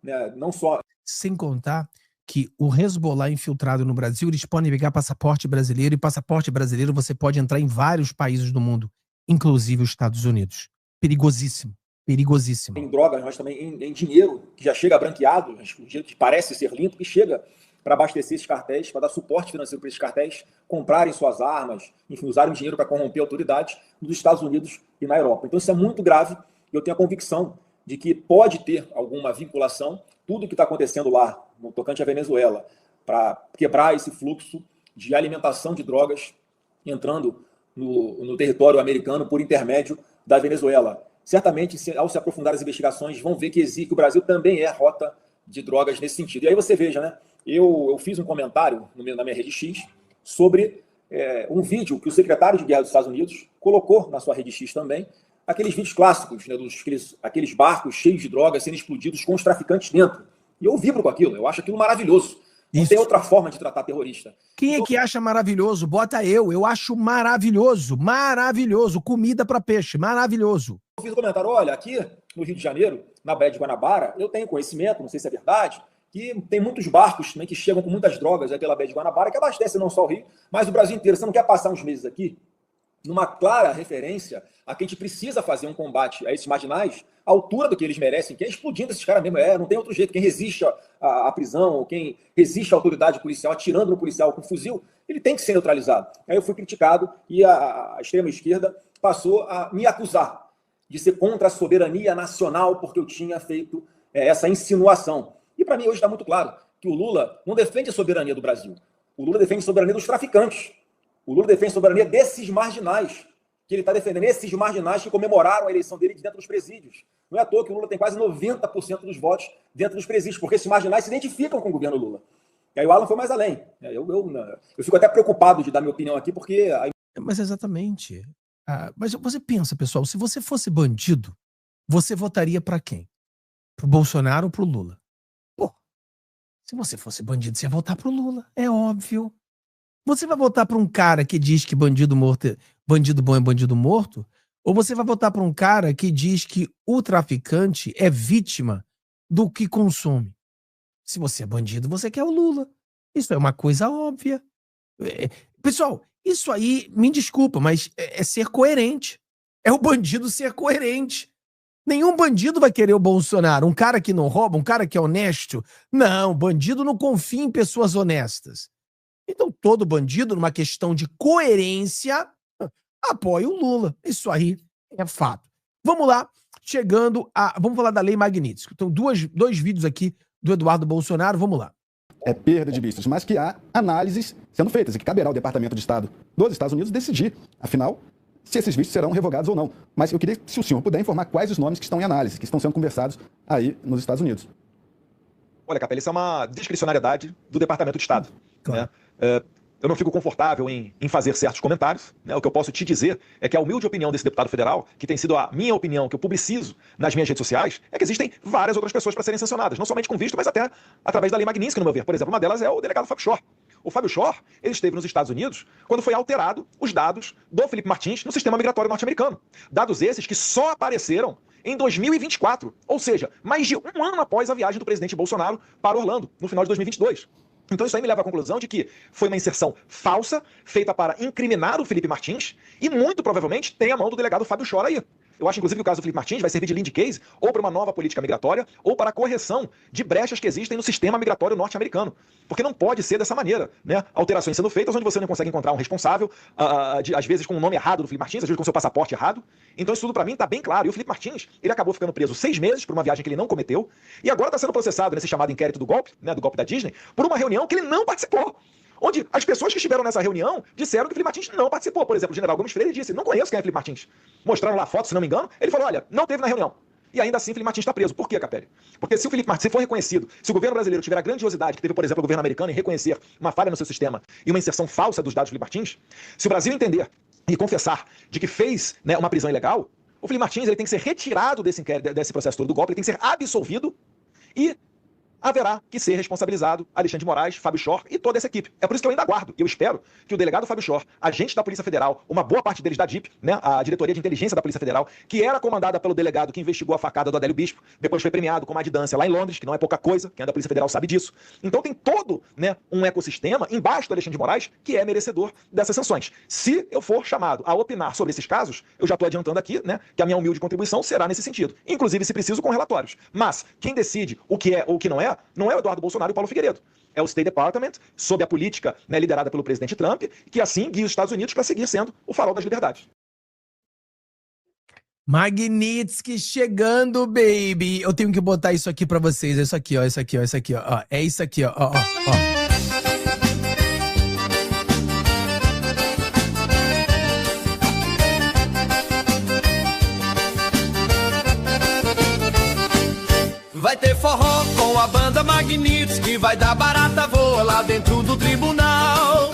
né, não só... Sem contar que o Hezbollah infiltrado no Brasil, eles podem pegar passaporte brasileiro, e passaporte brasileiro você pode entrar em vários países do mundo, inclusive os Estados Unidos. Perigosíssimo. Perigosíssimo. Em drogas, mas também em dinheiro que já chega branqueado, um dinheiro que parece ser limpo, que chega para abastecer esses cartéis, para dar suporte financeiro para esses cartéis comprarem suas armas, enfim, usarem o dinheiro para corromper autoridades nos Estados Unidos e na Europa. Então isso é muito grave, e eu tenho a convicção de que pode ter alguma vinculação, tudo o que está acontecendo lá, no tocante à Venezuela, para quebrar esse fluxo de alimentação de drogas entrando no território americano por intermédio da Venezuela. Certamente, ao se aprofundar as investigações, vão ver que o Brasil também é rota de drogas nesse sentido. E aí você veja, né? Eu fiz um comentário na minha rede X sobre um vídeo que o secretário de Guerra dos Estados Unidos colocou na sua rede X também, aqueles vídeos clássicos, né, aqueles barcos cheios de drogas sendo explodidos com os traficantes dentro. E eu vibro com aquilo, eu acho aquilo maravilhoso. Não tem outra forma de tratar terrorista. Quem é que acha maravilhoso? Bota eu acho maravilhoso, maravilhoso. Comida para peixe, maravilhoso. Eu fiz um comentário, olha, aqui no Rio de Janeiro, na Baía de Guanabara, eu tenho conhecimento, não sei se é verdade, que tem muitos barcos também que chegam com muitas drogas aí pela Baía de Guanabara, que abastecem não só o Rio, mas o Brasil inteiro. Você não quer passar uns meses aqui numa clara referência a que a gente precisa fazer um combate a esses marginais à altura do que eles merecem, que é explodindo esses caras mesmo. Não tem outro jeito. Quem resiste à prisão, quem resiste à autoridade policial, atirando no policial com fuzil, ele tem que ser neutralizado. Aí eu fui criticado e a extrema-esquerda passou a me acusar de ser contra a soberania nacional porque eu tinha feito essa insinuação. E para mim hoje está muito claro que o Lula não defende a soberania do Brasil. O Lula defende a soberania dos traficantes. O Lula defende a soberania desses marginais, que ele está defendendo, esses marginais que comemoraram a eleição dele dentro dos presídios. Não é à toa que o Lula tem quase 90% dos votos dentro dos presídios, porque esses marginais se identificam com o governo Lula. E aí o Alan foi mais além. Eu fico até preocupado de dar minha opinião aqui, porque... Mas exatamente. Mas você pensa, pessoal, se você fosse bandido, você votaria para quem? Pro Bolsonaro ou pro Lula? Pô, se você fosse bandido, você ia votar pro Lula. É óbvio. Você vai votar para um cara que diz que bandido bom é bandido morto? Ou você vai votar para um cara que diz que o traficante é vítima do que consome? Se você é bandido, você quer o Lula. Isso é uma coisa óbvia. Pessoal, isso aí, me desculpa, mas é ser coerente. É o bandido ser coerente. Nenhum bandido vai querer o Bolsonaro. Um cara que não rouba, um cara que é honesto. Não, bandido não confia em pessoas honestas. Então, todo bandido, numa questão de coerência, apoia o Lula. Isso aí é fato. Vamos lá, vamos falar da Lei Magnitsky. Então, dois vídeos aqui do Eduardo Bolsonaro, vamos lá. É perda de vistos, mas que há análises sendo feitas e que caberá ao Departamento de Estado dos Estados Unidos decidir, afinal, se esses vistos serão revogados ou não. Mas eu queria, se o senhor puder, informar quais os nomes que estão em análise, que estão sendo conversados aí nos Estados Unidos. Olha, Capelli, isso é uma discricionariedade do Departamento de Estado. Claro. Né? Eu não fico confortável em fazer certos comentários. Né? O que eu posso te dizer é que a humilde opinião desse deputado federal, que tem sido a minha opinião, que eu publicizo nas minhas redes sociais, é que existem várias outras pessoas para serem sancionadas, não somente com visto, mas até através da Lei Magnitsky, no meu ver. Por exemplo, uma delas é o delegado Fábio Shor. O Fábio Shor, ele esteve nos Estados Unidos quando foi alterado os dados do Felipe Martins no sistema migratório norte-americano. Dados esses que só apareceram em 2024, ou seja, mais de um ano após a viagem do presidente Bolsonaro para Orlando, no final de 2022. Então isso aí me leva à conclusão de que foi uma inserção falsa, feita para incriminar o Felipe Martins, e muito provavelmente tem a mão do delegado Fábio Chora aí. Eu acho, inclusive, que o caso do Felipe Martins vai servir de lead case ou para uma nova política migratória ou para a correção de brechas que existem no sistema migratório norte-americano. Porque não pode ser dessa maneira, né? Alterações sendo feitas onde você não consegue encontrar um responsável, às vezes com o nome errado do Felipe Martins, às vezes com o seu passaporte errado. Então isso tudo para mim está bem claro. E o Felipe Martins, ele acabou ficando preso 6 meses por uma viagem que ele não cometeu e agora está sendo processado nesse chamado inquérito do golpe, né, do golpe da Disney, por uma reunião que ele não participou. Onde as pessoas que estiveram nessa reunião disseram que o Felipe Martins não participou. Por exemplo, o general Gomes Freire disse: não conheço quem é Felipe Martins. Mostraram lá fotos, se não me engano. Ele falou: olha, não teve na reunião. E ainda assim, Felipe Martins está preso. Por quê, Capelli? Porque se o Felipe Martins for reconhecido, se o governo brasileiro tiver a grandiosidade que teve, por exemplo, o governo americano em reconhecer uma falha no seu sistema e uma inserção falsa dos dados do Felipe Martins, se o Brasil entender e confessar de que fez, né, uma prisão ilegal, o Felipe Martins ele tem que ser retirado desse processo todo do golpe, ele tem que ser absolvido e haverá que ser responsabilizado Alexandre de Moraes, Fábio Chor e toda essa equipe. É por isso que eu ainda aguardo, e eu espero que o delegado Fábio Chor, agente da Polícia Federal, uma boa parte deles da DIP, né, a Diretoria de Inteligência da Polícia Federal, que era comandada pelo delegado que investigou a facada do Adélio Bispo, depois foi premiado com uma adidância lá em Londres, que não é pouca coisa, quem é da Polícia Federal sabe disso. Então tem todo, né, um ecossistema embaixo do Alexandre de Moraes que é merecedor dessas sanções. Se eu for chamado a opinar sobre esses casos, eu já estou adiantando aqui, né, que a minha humilde contribuição será nesse sentido, inclusive se preciso com relatórios. Mas quem decide o que é ou o que não é o Eduardo Bolsonaro e o Paulo Figueiredo. É o State Department, sob a política, né, liderada pelo presidente Trump, que assim guia os Estados Unidos para seguir sendo o farol das liberdades. Magnitsky chegando, baby. Eu tenho que botar isso aqui para vocês. É isso aqui, ó. Isso aqui, ó. Isso aqui, ó. É isso aqui, ó. Ó. Vai ter forró com a banda Magnitsky, vai dar barata voa lá dentro do tribunal.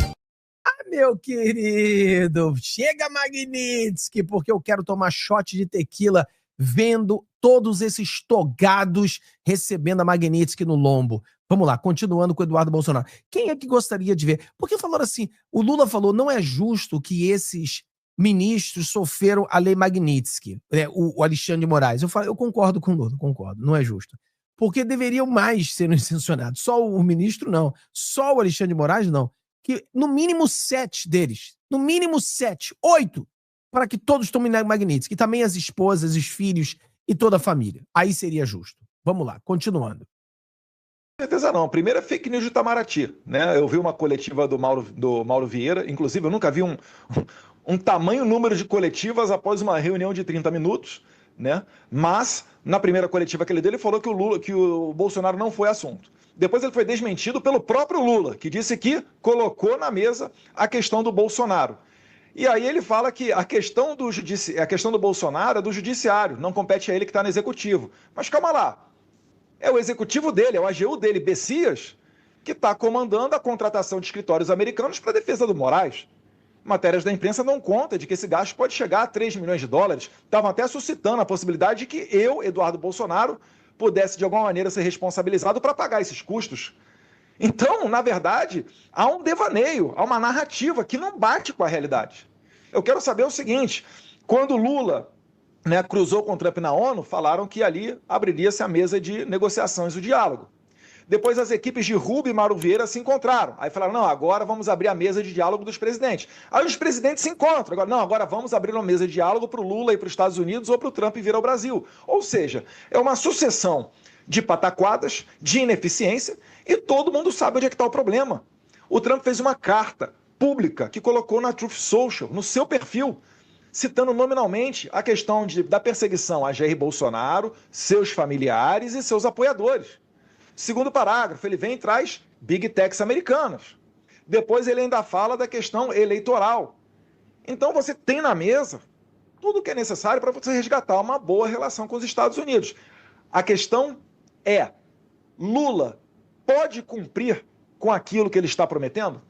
Ah, meu querido, chega Magnitsky, porque eu quero tomar shot de tequila vendo todos esses togados recebendo a Magnitsky no lombo. Vamos lá, continuando com o Eduardo Bolsonaro. Quem é que gostaria de ver? Porque falaram assim, o Lula falou, não é justo que esses ministros sofreram a lei Magnitsky, né, o Alexandre de Moraes. Eu concordo com o Lula, concordo, não é justo. Porque deveriam mais ser sancionados. Só o ministro, não. Só o Alexandre de Moraes, não. Que no mínimo 7 deles, no mínimo 7, 8, para que todos tomem Magnitsky, e também as esposas, os filhos e toda a família. Aí seria justo. Vamos lá, continuando. Com certeza não. Primeiro é fake news de Itamaraty, né? Eu vi uma coletiva do Mauro Vieira, inclusive eu nunca vi um tamanho número de coletivas após uma reunião de 30 minutos, né? Mas, na primeira coletiva que ele deu, ele falou que o Bolsonaro não foi assunto. Depois ele foi desmentido pelo próprio Lula, que disse que colocou na mesa a questão do Bolsonaro. E aí ele fala que a questão do Bolsonaro é do judiciário, não compete a ele que está no executivo. Mas calma lá, é o executivo dele, é o AGU dele, Bessias, que está comandando a contratação de escritórios americanos para a defesa do Moraes. Matérias da imprensa dão conta de que esse gasto pode chegar a 3 milhões de dólares. Estavam até suscitando a possibilidade de que eu, Eduardo Bolsonaro, pudesse de alguma maneira ser responsabilizado para pagar esses custos. Então, na verdade, há um devaneio, há uma narrativa que não bate com a realidade. Eu quero saber o seguinte, quando Lula, né, cruzou com o Trump na ONU, falaram que ali abriria-se a mesa de negociações, o diálogo. Depois as equipes de Rubio e Mauro Vieira se encontraram. Aí falaram, não, agora vamos abrir a mesa de diálogo dos presidentes. Aí os presidentes se encontram. Agora vamos abrir uma mesa de diálogo para o Lula ir para os Estados Unidos ou para o Trump vir ao Brasil. Ou seja, é uma sucessão de pataquadas, de ineficiência, e todo mundo sabe onde é que está o problema. O Trump fez uma carta pública que colocou na Truth Social, no seu perfil, citando nominalmente a questão da perseguição a Jair Bolsonaro, seus familiares e seus apoiadores. Segundo parágrafo, ele vem e traz Big Techs americanas. Depois ele ainda fala da questão eleitoral. Então você tem na mesa tudo o que é necessário para você resgatar uma boa relação com os Estados Unidos. A questão é, Lula pode cumprir com aquilo que ele está prometendo?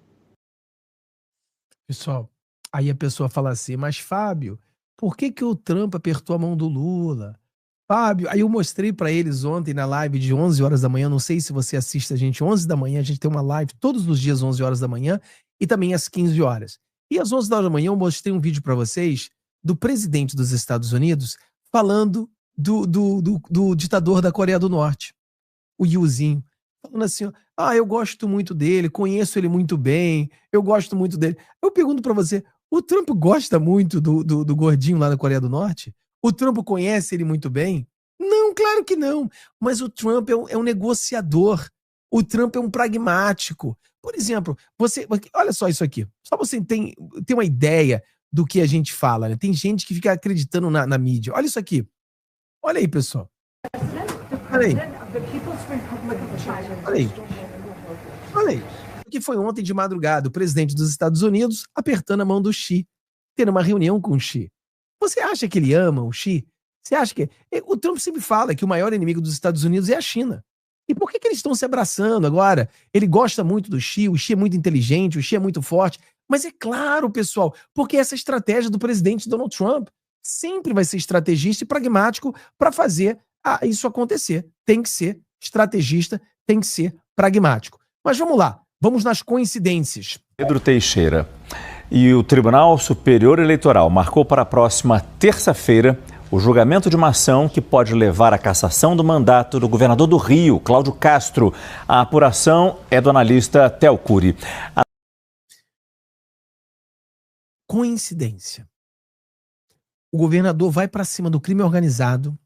Pessoal, aí a pessoa fala assim, mas Fábio, por que o Trump apertou a mão do Lula? Fábio, aí eu mostrei para eles ontem na live de 11 horas da manhã, não sei se você assiste a gente, 11 da manhã, a gente tem uma live todos os dias 11 horas da manhã e também às 15 horas. E às 11 horas da manhã eu mostrei um vídeo para vocês do presidente dos Estados Unidos falando do ditador da Coreia do Norte, o Yuzinho, falando assim, eu gosto muito dele, conheço ele muito bem, eu gosto muito dele. Eu pergunto pra você, o Trump gosta muito do gordinho lá na Coreia do Norte? O Trump conhece ele muito bem? Não, claro que não. Mas o Trump é um negociador. O Trump é um pragmático. Por exemplo, olha só isso aqui. Só você tem uma ideia do que a gente fala, né? Tem gente que fica acreditando na mídia. Olha isso aqui. Olha aí, pessoal. Olha aí. Olha aí. Olha aí. O que foi ontem de madrugada, o presidente dos Estados Unidos apertando a mão do Xi, tendo uma reunião com o Xi. Você acha que ele ama o Xi? Você acha que... O Trump sempre fala que o maior inimigo dos Estados Unidos é a China. E por que eles estão se abraçando agora? Ele gosta muito do Xi, o Xi é muito inteligente, o Xi é muito forte. Mas é claro, pessoal, porque essa estratégia do presidente Donald Trump sempre vai ser estrategista e pragmático para fazer isso acontecer. Tem que ser estrategista, tem que ser pragmático. Mas vamos lá, vamos nas coincidências. Pedro Teixeira. E o Tribunal Superior Eleitoral marcou para a próxima terça-feira o julgamento de uma ação que pode levar à cassação do mandato do governador do Rio, Cláudio Castro. A apuração é do analista Theo Cury. Coincidência. O governador vai para cima do crime organizado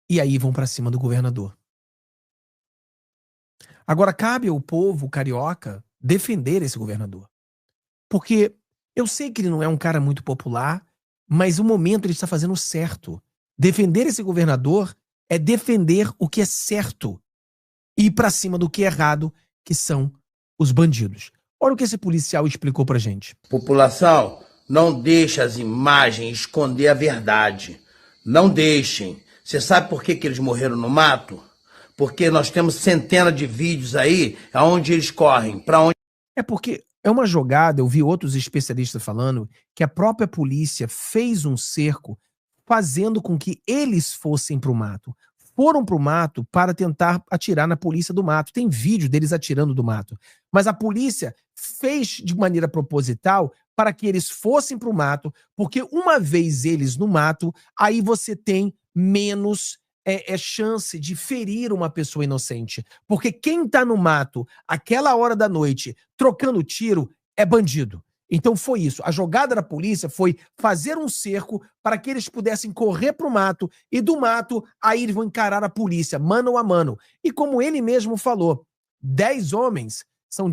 e aí vão para cima do governador. Agora cabe ao povo carioca defender esse governador. Porque eu sei que ele não é um cara muito popular, mas o momento ele está fazendo certo. Defender esse governador é defender o que é certo e ir para cima do que é errado, que são os bandidos. Olha o que esse policial explicou pra gente. População, não deixe as imagens esconder a verdade. Não deixem. Você sabe por que eles morreram no mato? Porque nós temos centenas de vídeos aí aonde eles correm, para onde... É porque é uma jogada, eu vi outros especialistas falando, que a própria polícia fez um cerco fazendo com que eles fossem pro mato. Foram pro mato para tentar atirar na polícia do mato. Tem vídeo deles atirando do mato. Mas a polícia fez de maneira proposital para que eles fossem pro mato, porque uma vez eles no mato, aí você tem menos chance de ferir uma pessoa inocente. Porque quem tá no mato, aquela hora da noite, trocando tiro, é bandido. Então foi isso. A jogada da polícia foi fazer um cerco para que eles pudessem correr pro mato e do mato, aí eles vão encarar a polícia, mano a mano. E como ele mesmo falou, 10 homens são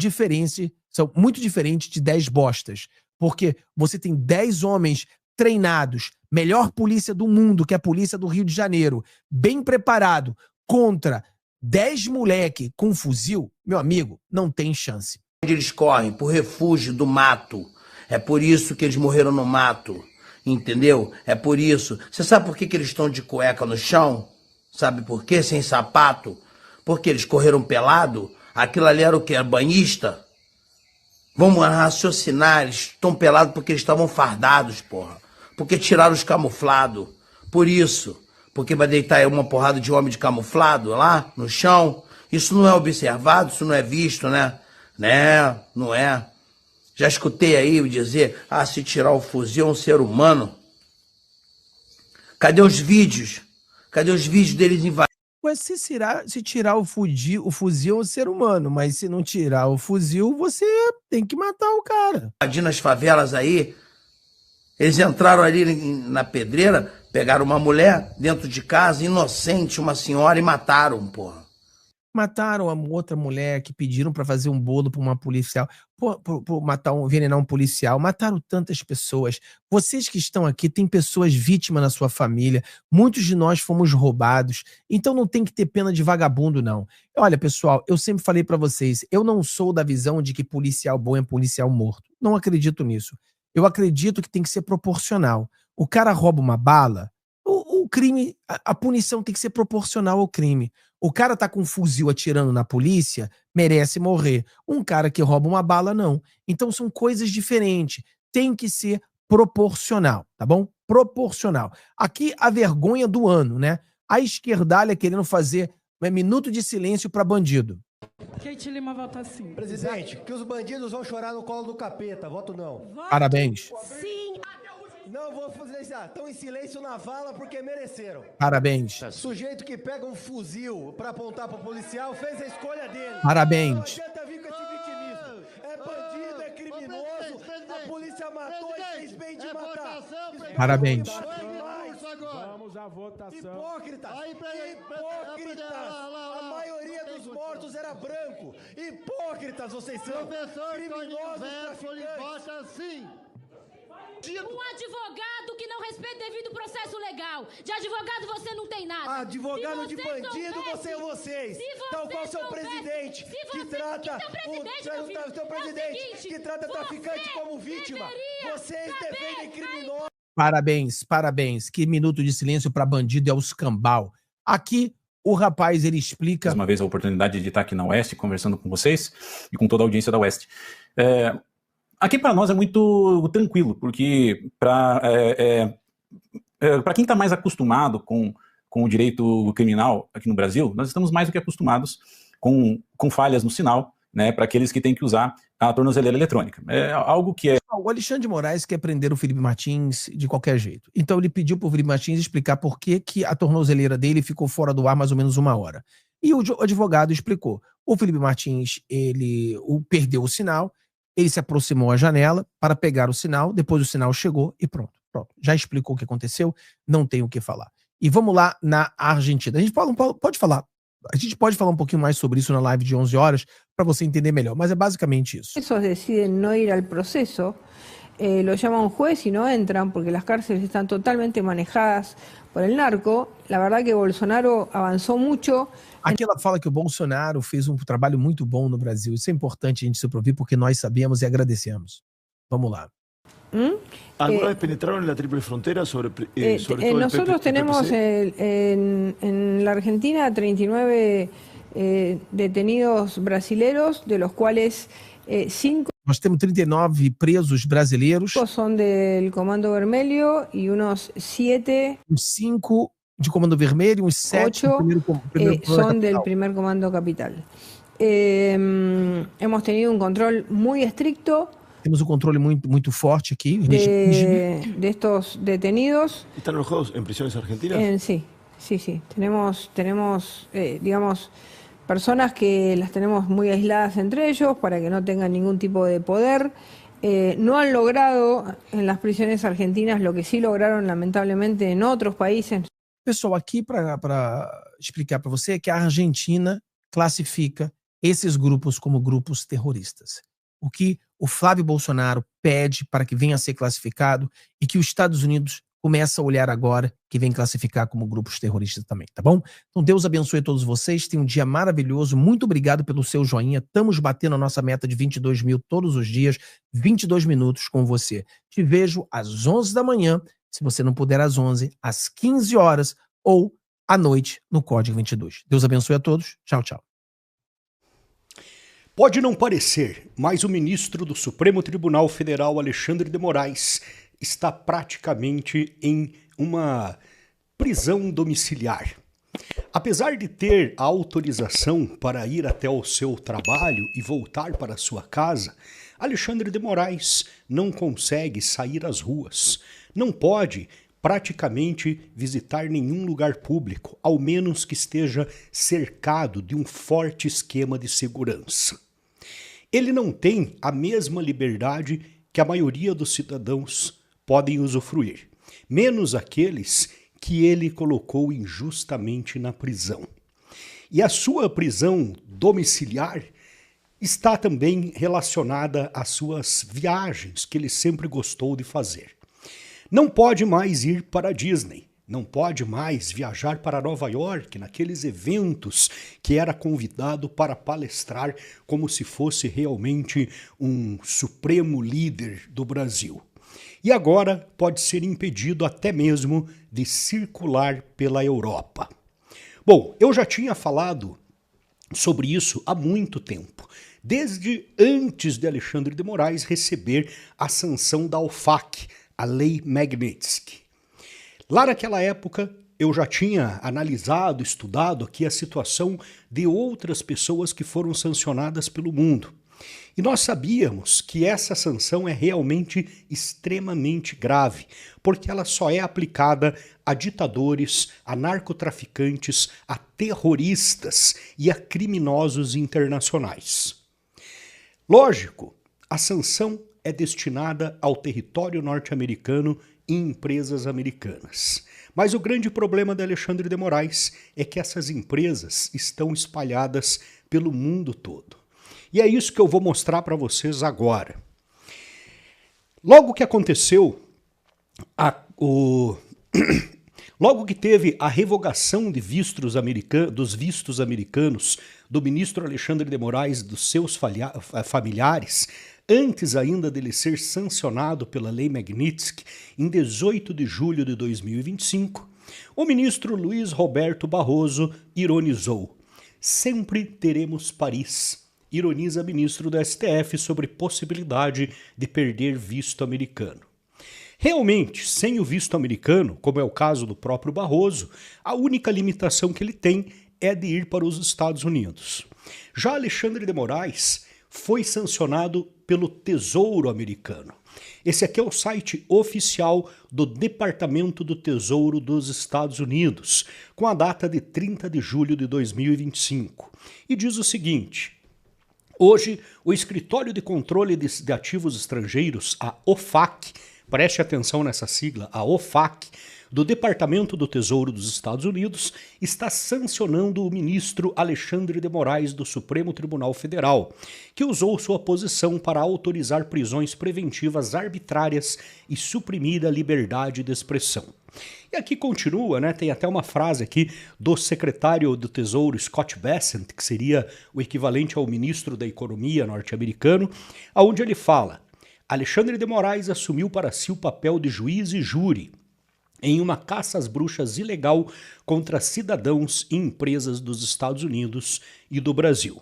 muito diferentes de 10 bostas. Porque você tem 10 homens treinados, melhor polícia do mundo, que é a polícia do Rio de Janeiro, bem preparado, contra 10 moleque com fuzil, meu amigo, não tem chance. Onde eles correm, por refúgio do mato. É por isso que eles morreram no mato, entendeu? É por isso. Você sabe por que eles estão de cueca no chão? Sabe por quê? Sem sapato? Porque eles correram pelado? Aquilo ali era o quê? Era banhista? Vamos raciocinar, eles estão pelados porque eles estavam fardados, porra. Porque tiraram os camuflados. Por isso. Porque vai deitar uma porrada de homem de camuflado lá, no chão. Isso não é observado, isso não é visto, né? Né? Não é. Já escutei aí dizer, se tirar o fuzil é um ser humano. Cadê os vídeos? Cadê os vídeos deles invadindo? Ué, se tirar o fuzil é um ser humano, mas se não tirar o fuzil, você tem que matar o cara. Invadindo as favelas aí, eles entraram ali na pedreira, pegaram uma mulher dentro de casa, inocente, uma senhora, e mataram, porra. Mataram a outra mulher que pediram pra fazer um bolo pra uma policial, envenenar um policial. Mataram tantas pessoas. Vocês que estão aqui, tem pessoas vítimas na sua família. Muitos de nós fomos roubados. Então não tem que ter pena de vagabundo, não. Olha, pessoal, eu sempre falei pra vocês, eu não sou da visão de que policial bom é policial morto. Não acredito nisso. Eu acredito que tem que ser proporcional. O cara rouba uma bala, o crime, a punição tem que ser proporcional ao crime. O cara tá com um fuzil atirando na polícia, merece morrer. Um cara que rouba uma bala, não. Então são coisas diferentes. Tem que ser proporcional, tá bom? Proporcional. Aqui a vergonha do ano, né? A esquerdalha querendo fazer minuto de silêncio para bandido. Kate Lima vota sim. Presidente, que os bandidos vão chorar no colo do capeta. Voto não. Parabéns. Sim. Não vou silenciar. Estão em silêncio na vala porque mereceram. Parabéns. Sujeito que pega um fuzil pra apontar pro policial fez a escolha dele. Parabéns. Não adianta vir com esse vitimismo. É bandido, é criminoso. A polícia matou e fez bem de matar. Parabéns. Vamos à votação. Hipócritas. Hipócritas. A maioria dos mortos era branco. Hipócritas vocês são. Criminosos, traficantes. Um advogado que não respeita devido processo legal. De advogado você não tem nada. Advogado de bandido você ou vocês. Tal qual seu presidente que trata o seu presidente que trata traficante como vítima. Vocês defendem criminosos. Parabéns, parabéns. Que minuto de silêncio para bandido é o escambau. Aqui o rapaz ele explica. Mais uma vez a oportunidade de estar aqui na Oeste conversando com vocês e com toda a audiência da Oeste. Aqui para nós é muito tranquilo, porque para quem está mais acostumado com o direito criminal aqui no Brasil, nós estamos mais do que acostumados com falhas no sinal, né, para aqueles que têm que usar a tornozeleira eletrônica. É algo que é... O Alexandre de Moraes quer prender o Felipe Martins de qualquer jeito. Então ele pediu para o Felipe Martins explicar por que a tornozeleira dele ficou fora do ar mais ou menos 1 hora. E o advogado explicou. O Felipe Martins, ele perdeu o sinal, ele se aproximou à janela para pegar o sinal, depois o sinal chegou e pronto. Já explicou o que aconteceu, não tem o que falar. E vamos lá na Argentina. A gente pode falar um pouquinho mais sobre isso na live de 11 horas para você entender melhor, mas é basicamente isso. Esos deciden no ir al proceso, lo llama un juez y no entran porque las cárceles están totalmente manejadas por el narco. La verdad que Bolsonaro avanzó mucho. Aqui ela fala que o Bolsonaro fez um trabalho muito bom no Brasil. Isso é importante a gente se ouvir porque nós sabemos e agradecemos. Vamos lá. ¿Alguna vez penetraron en la triple frontera sobre todo nosotros tenemos en la Argentina 39 detenidos brasileros, de los cuales 5 Nós temos 39 presos brasileiros. Son del Comando Vermelho y unos 7. 5 de Comando Vermelho, uns 7 son del primer Comando Capital. Hemos tenido un control muy estricto. Temos um controle muito forte aqui. De estos detenidos. ¿Están alojados en prisiones argentinas? Sí. Tenemos digamos, personas que las tenemos muy aisladas entre ellos para que no tengan ningún tipo de poder. No han logrado en las prisiones argentinas lo que sí lograron lamentablemente en otros países. Pessoal, aqui para explicar para você que a Argentina classifica esses grupos como grupos terroristas. O que o Flávio Bolsonaro pede para que venha a ser classificado e que os Estados Unidos começa a olhar agora que vem classificar como grupos terroristas também, tá bom? Então Deus abençoe a todos vocês, tenham um dia maravilhoso, muito obrigado pelo seu joinha, estamos batendo a nossa meta de 22 mil todos os dias, 22 minutos com você. Te vejo às 11 da manhã, se você não puder às 11, às 15 horas ou à noite no Código 22. Deus abençoe a todos, tchau, tchau. Pode não parecer, mas o ministro do Supremo Tribunal Federal, Alexandre de Moraes, está praticamente em uma prisão domiciliar. Apesar de ter a autorização para ir até o seu trabalho e voltar para sua casa, Alexandre de Moraes não consegue sair às ruas, não pode praticamente visitar nenhum lugar público, ao menos que esteja cercado de um forte esquema de segurança. Ele não tem a mesma liberdade que a maioria dos cidadãos podem usufruir, menos aqueles que ele colocou injustamente na prisão. E a sua prisão domiciliar está também relacionada às suas viagens que ele sempre gostou de fazer. Não pode mais ir para a Disney, não pode mais viajar para Nova York naqueles eventos que era convidado para palestrar como se fosse realmente um supremo líder do Brasil. E agora pode ser impedido até mesmo de circular pela Europa. Bom, eu já tinha falado sobre isso há muito tempo, desde antes de Alexandre de Moraes receber a sanção da OFAC, a Lei Magnitsky. Lá naquela época, eu já tinha analisado, estudado aqui a situação de outras pessoas que foram sancionadas pelo mundo. E nós sabíamos que essa sanção é realmente extremamente grave, porque ela só é aplicada a ditadores, a narcotraficantes, a terroristas e a criminosos internacionais. Lógico, a sanção é destinada ao território norte-americano e empresas americanas. Mas o grande problema de Alexandre de Moraes é que essas empresas estão espalhadas pelo mundo todo. E é isso que eu vou mostrar para vocês agora. Logo que aconteceu, logo que teve a revogação de dos vistos americanos do ministro Alexandre de Moraes e dos seus familiares, antes ainda dele ser sancionado pela Lei Magnitsky, em 18 de julho de 2025, o ministro Luiz Roberto Barroso ironizou: "Sempre teremos Paris", ironiza ministro do STF sobre possibilidade de perder visto americano. Realmente, sem o visto americano, como é o caso do próprio Barroso, a única limitação que ele tem é de ir para os Estados Unidos. Já Alexandre de Moraes foi sancionado pelo Tesouro americano. Esse aqui é o site oficial do Departamento do Tesouro dos Estados Unidos, com a data de 30 de julho de 2025. E diz o seguinte: hoje, o Escritório de Controle de Ativos Estrangeiros, a OFAC, preste atenção nessa sigla, a OFAC, do Departamento do Tesouro dos Estados Unidos, está sancionando o ministro Alexandre de Moraes do Supremo Tribunal Federal, que usou sua posição para autorizar prisões preventivas arbitrárias e suprimir a liberdade de expressão. E aqui continua, né? Tem até uma frase aqui do secretário do Tesouro Scott Bessent, que seria o equivalente ao ministro da Economia norte-americano, onde ele fala: Alexandre de Moraes assumiu para si o papel de juiz e júri em uma caça às bruxas ilegal contra cidadãos e empresas dos Estados Unidos e do Brasil.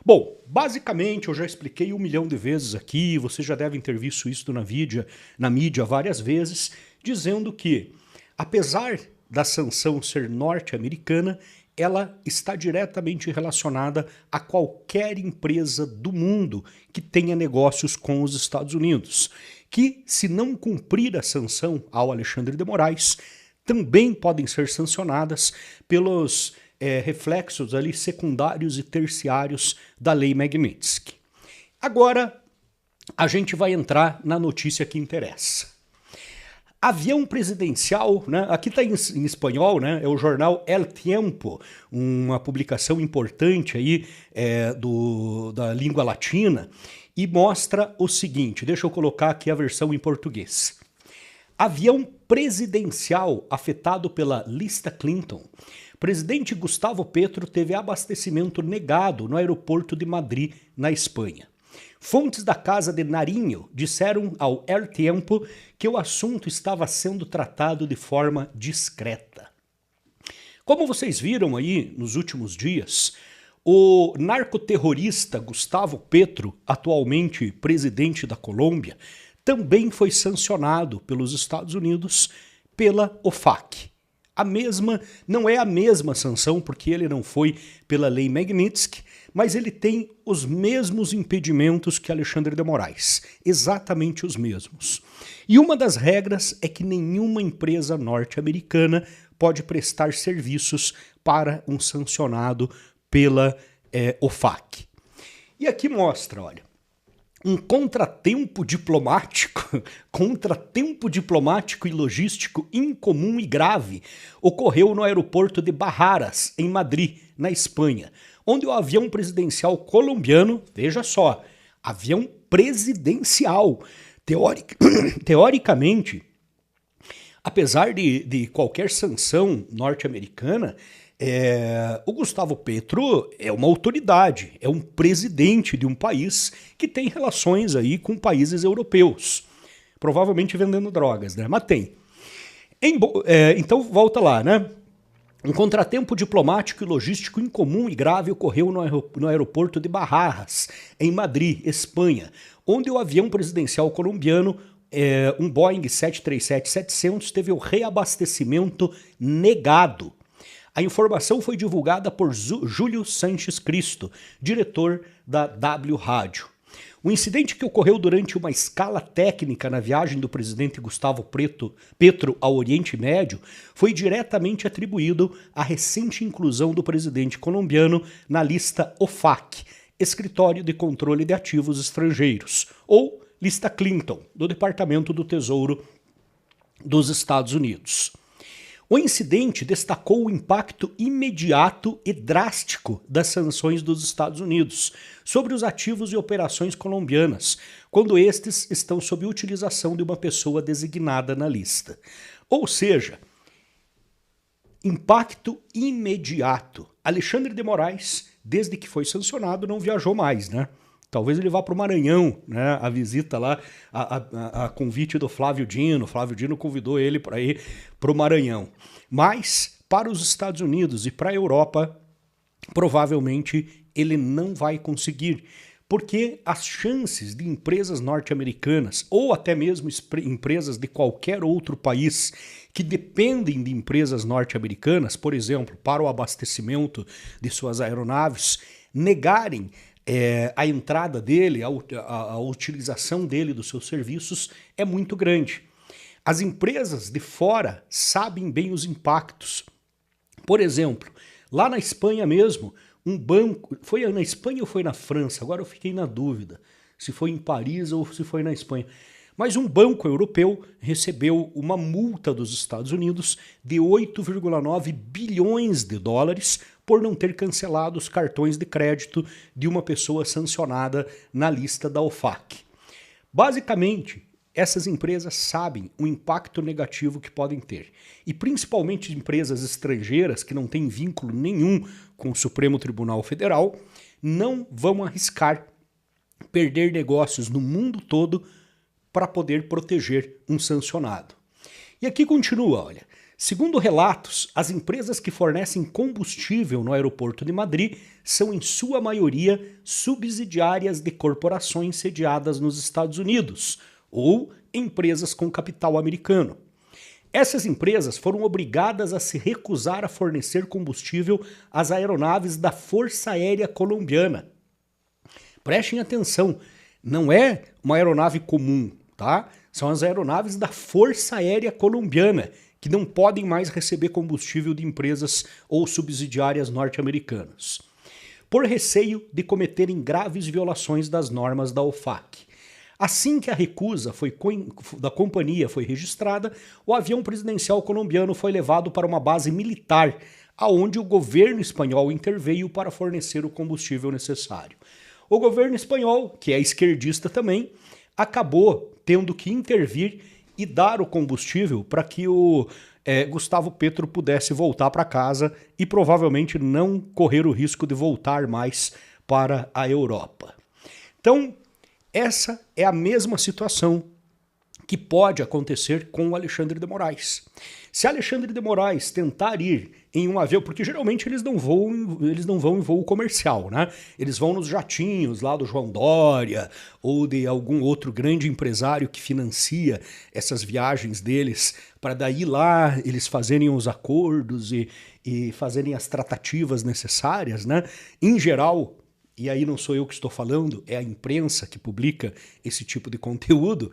Bom, basicamente eu já expliquei 1 milhão de vezes aqui, vocês já devem ter visto isso na mídia várias vezes, dizendo que, apesar da sanção ser norte-americana, ela está diretamente relacionada a qualquer empresa do mundo que tenha negócios com os Estados Unidos, que, se não cumprir a sanção ao Alexandre de Moraes, também podem ser sancionadas pelos reflexos ali secundários e terciários da Lei Magnitsky. Agora, a gente vai entrar na notícia que interessa. Avião presidencial, né? Aqui está em espanhol, né? É o jornal El Tiempo, uma publicação importante aí da língua latina, e mostra o seguinte, deixa eu colocar aqui a versão em português. Avião presidencial afetado pela lista Clinton. Presidente Gustavo Petro teve abastecimento negado no aeroporto de Madrid, na Espanha. Fontes da Casa de Nariño disseram ao El Tiempo que o assunto estava sendo tratado de forma discreta. Como vocês viram aí nos últimos dias, o narcoterrorista Gustavo Petro, atualmente presidente da Colômbia, também foi sancionado pelos Estados Unidos pela OFAC. Não é a mesma sanção, porque ele não foi pela Lei Magnitsky, mas ele tem os mesmos impedimentos que Alexandre de Moraes, exatamente os mesmos. E uma das regras é que nenhuma empresa norte-americana pode prestar serviços para um sancionado pela OFAC. E aqui mostra, olha, um contratempo diplomático e logístico incomum e grave ocorreu no aeroporto de Barajas, em Madrid, na Espanha, onde o avião presidencial colombiano, veja só, avião presidencial, teoricamente, apesar de qualquer sanção norte-americana, o Gustavo Petro é uma autoridade, é um presidente de um país que tem relações aí com países europeus, provavelmente vendendo drogas, né? Mas tem. Então volta lá, né? Um contratempo diplomático e logístico incomum e grave ocorreu no aeroporto de Barajas, em Madrid, Espanha, onde o avião presidencial colombiano, um Boeing 737-700, teve o reabastecimento negado. A informação foi divulgada por Júlio Sanches Cristo, diretor da W Rádio. O incidente que ocorreu durante uma escala técnica na viagem do presidente Gustavo Petro ao Oriente Médio foi diretamente atribuído à recente inclusão do presidente colombiano na lista OFAC, Escritório de Controle de Ativos Estrangeiros, ou lista Clinton, do Departamento do Tesouro dos Estados Unidos. O incidente destacou o impacto imediato e drástico das sanções dos Estados Unidos sobre os ativos e operações colombianas, quando estes estão sob utilização de uma pessoa designada na lista. Ou seja, impacto imediato. Alexandre de Moraes, desde que foi sancionado, não viajou mais, né? Talvez ele vá para o Maranhão, né? A visita lá, a convite do Flávio Dino. O Flávio Dino convidou ele para ir para o Maranhão. Mas, para os Estados Unidos e para a Europa, provavelmente ele não vai conseguir. Porque as chances de empresas norte-americanas, ou até mesmo empresas de qualquer outro país que dependem de empresas norte-americanas, por exemplo, para o abastecimento de suas aeronaves, negarem a entrada dele, a utilização dele dos seus serviços é muito grande. As empresas de fora sabem bem os impactos. Por exemplo, lá na Espanha mesmo, um banco... Foi na Espanha ou foi na França? Agora eu fiquei na dúvida se foi em Paris ou se foi na Espanha. Mas um banco europeu recebeu uma multa dos Estados Unidos de 8,9 bilhões de dólares por não ter cancelado os cartões de crédito de uma pessoa sancionada na lista da OFAC. Basicamente, essas empresas sabem o impacto negativo que podem ter. E principalmente empresas estrangeiras que não têm vínculo nenhum com o Supremo Tribunal Federal não vão arriscar perder negócios no mundo todo para poder proteger um sancionado. E aqui continua, olha. Segundo relatos, as empresas que fornecem combustível no aeroporto de Madrid são, em sua maioria, subsidiárias de corporações sediadas nos Estados Unidos ou empresas com capital americano. Essas empresas foram obrigadas a se recusar a fornecer combustível às aeronaves da Força Aérea Colombiana. Prestem atenção, não é uma aeronave comum, tá? São as aeronaves da Força Aérea Colombiana, que não podem mais receber combustível de empresas ou subsidiárias norte-americanas, por receio de cometerem graves violações das normas da OFAC. Assim que a recusa da companhia foi registrada, o avião presidencial colombiano foi levado para uma base militar, aonde o governo espanhol interveio para fornecer o combustível necessário. O governo espanhol, que é esquerdista também, acabou tendo que intervir e dar o combustível para que o Gustavo Petro pudesse voltar para casa e provavelmente não correr o risco de voltar mais para a Europa. Então, essa é a mesma situação que pode acontecer com o Alexandre de Moraes. Se Alexandre de Moraes tentar ir em um avião, porque geralmente eles não vão em voo comercial, né? Eles vão nos jatinhos lá do João Dória ou de algum outro grande empresário que financia essas viagens deles, para daí lá eles fazerem os acordos e fazerem as tratativas necessárias, né? Em geral, e aí não sou eu que estou falando, é a imprensa que publica esse tipo de conteúdo,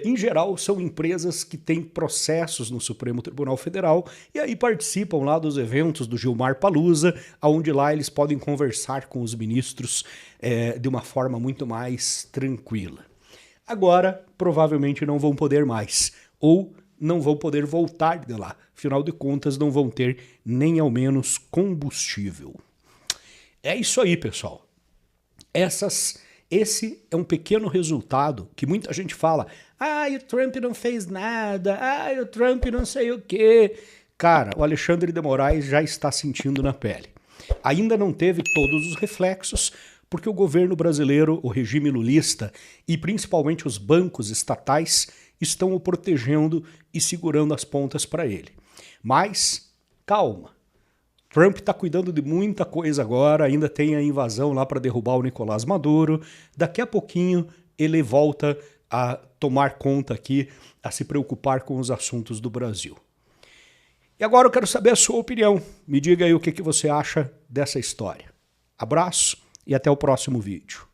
em geral são empresas que têm processos no Supremo Tribunal Federal e aí participam lá dos eventos do Gilmar Palusa, onde lá eles podem conversar com os ministros de uma forma muito mais tranquila. Agora, provavelmente não vão poder mais, ou não vão poder voltar de lá, afinal de contas não vão ter nem ao menos combustível. É isso aí, pessoal. Esse é um pequeno resultado que muita gente fala, o Trump não fez nada, o Trump não sei o quê. Cara, o Alexandre de Moraes já está sentindo na pele. Ainda não teve todos os reflexos, porque o governo brasileiro, o regime lulista e principalmente os bancos estatais estão o protegendo e segurando as pontas para ele. Mas, calma. Trump está cuidando de muita coisa agora, ainda tem a invasão lá para derrubar o Nicolás Maduro. Daqui a pouquinho ele volta a tomar conta aqui, a se preocupar com os assuntos do Brasil. E agora eu quero saber a sua opinião. Me diga aí o que você acha dessa história. Abraço e até o próximo vídeo.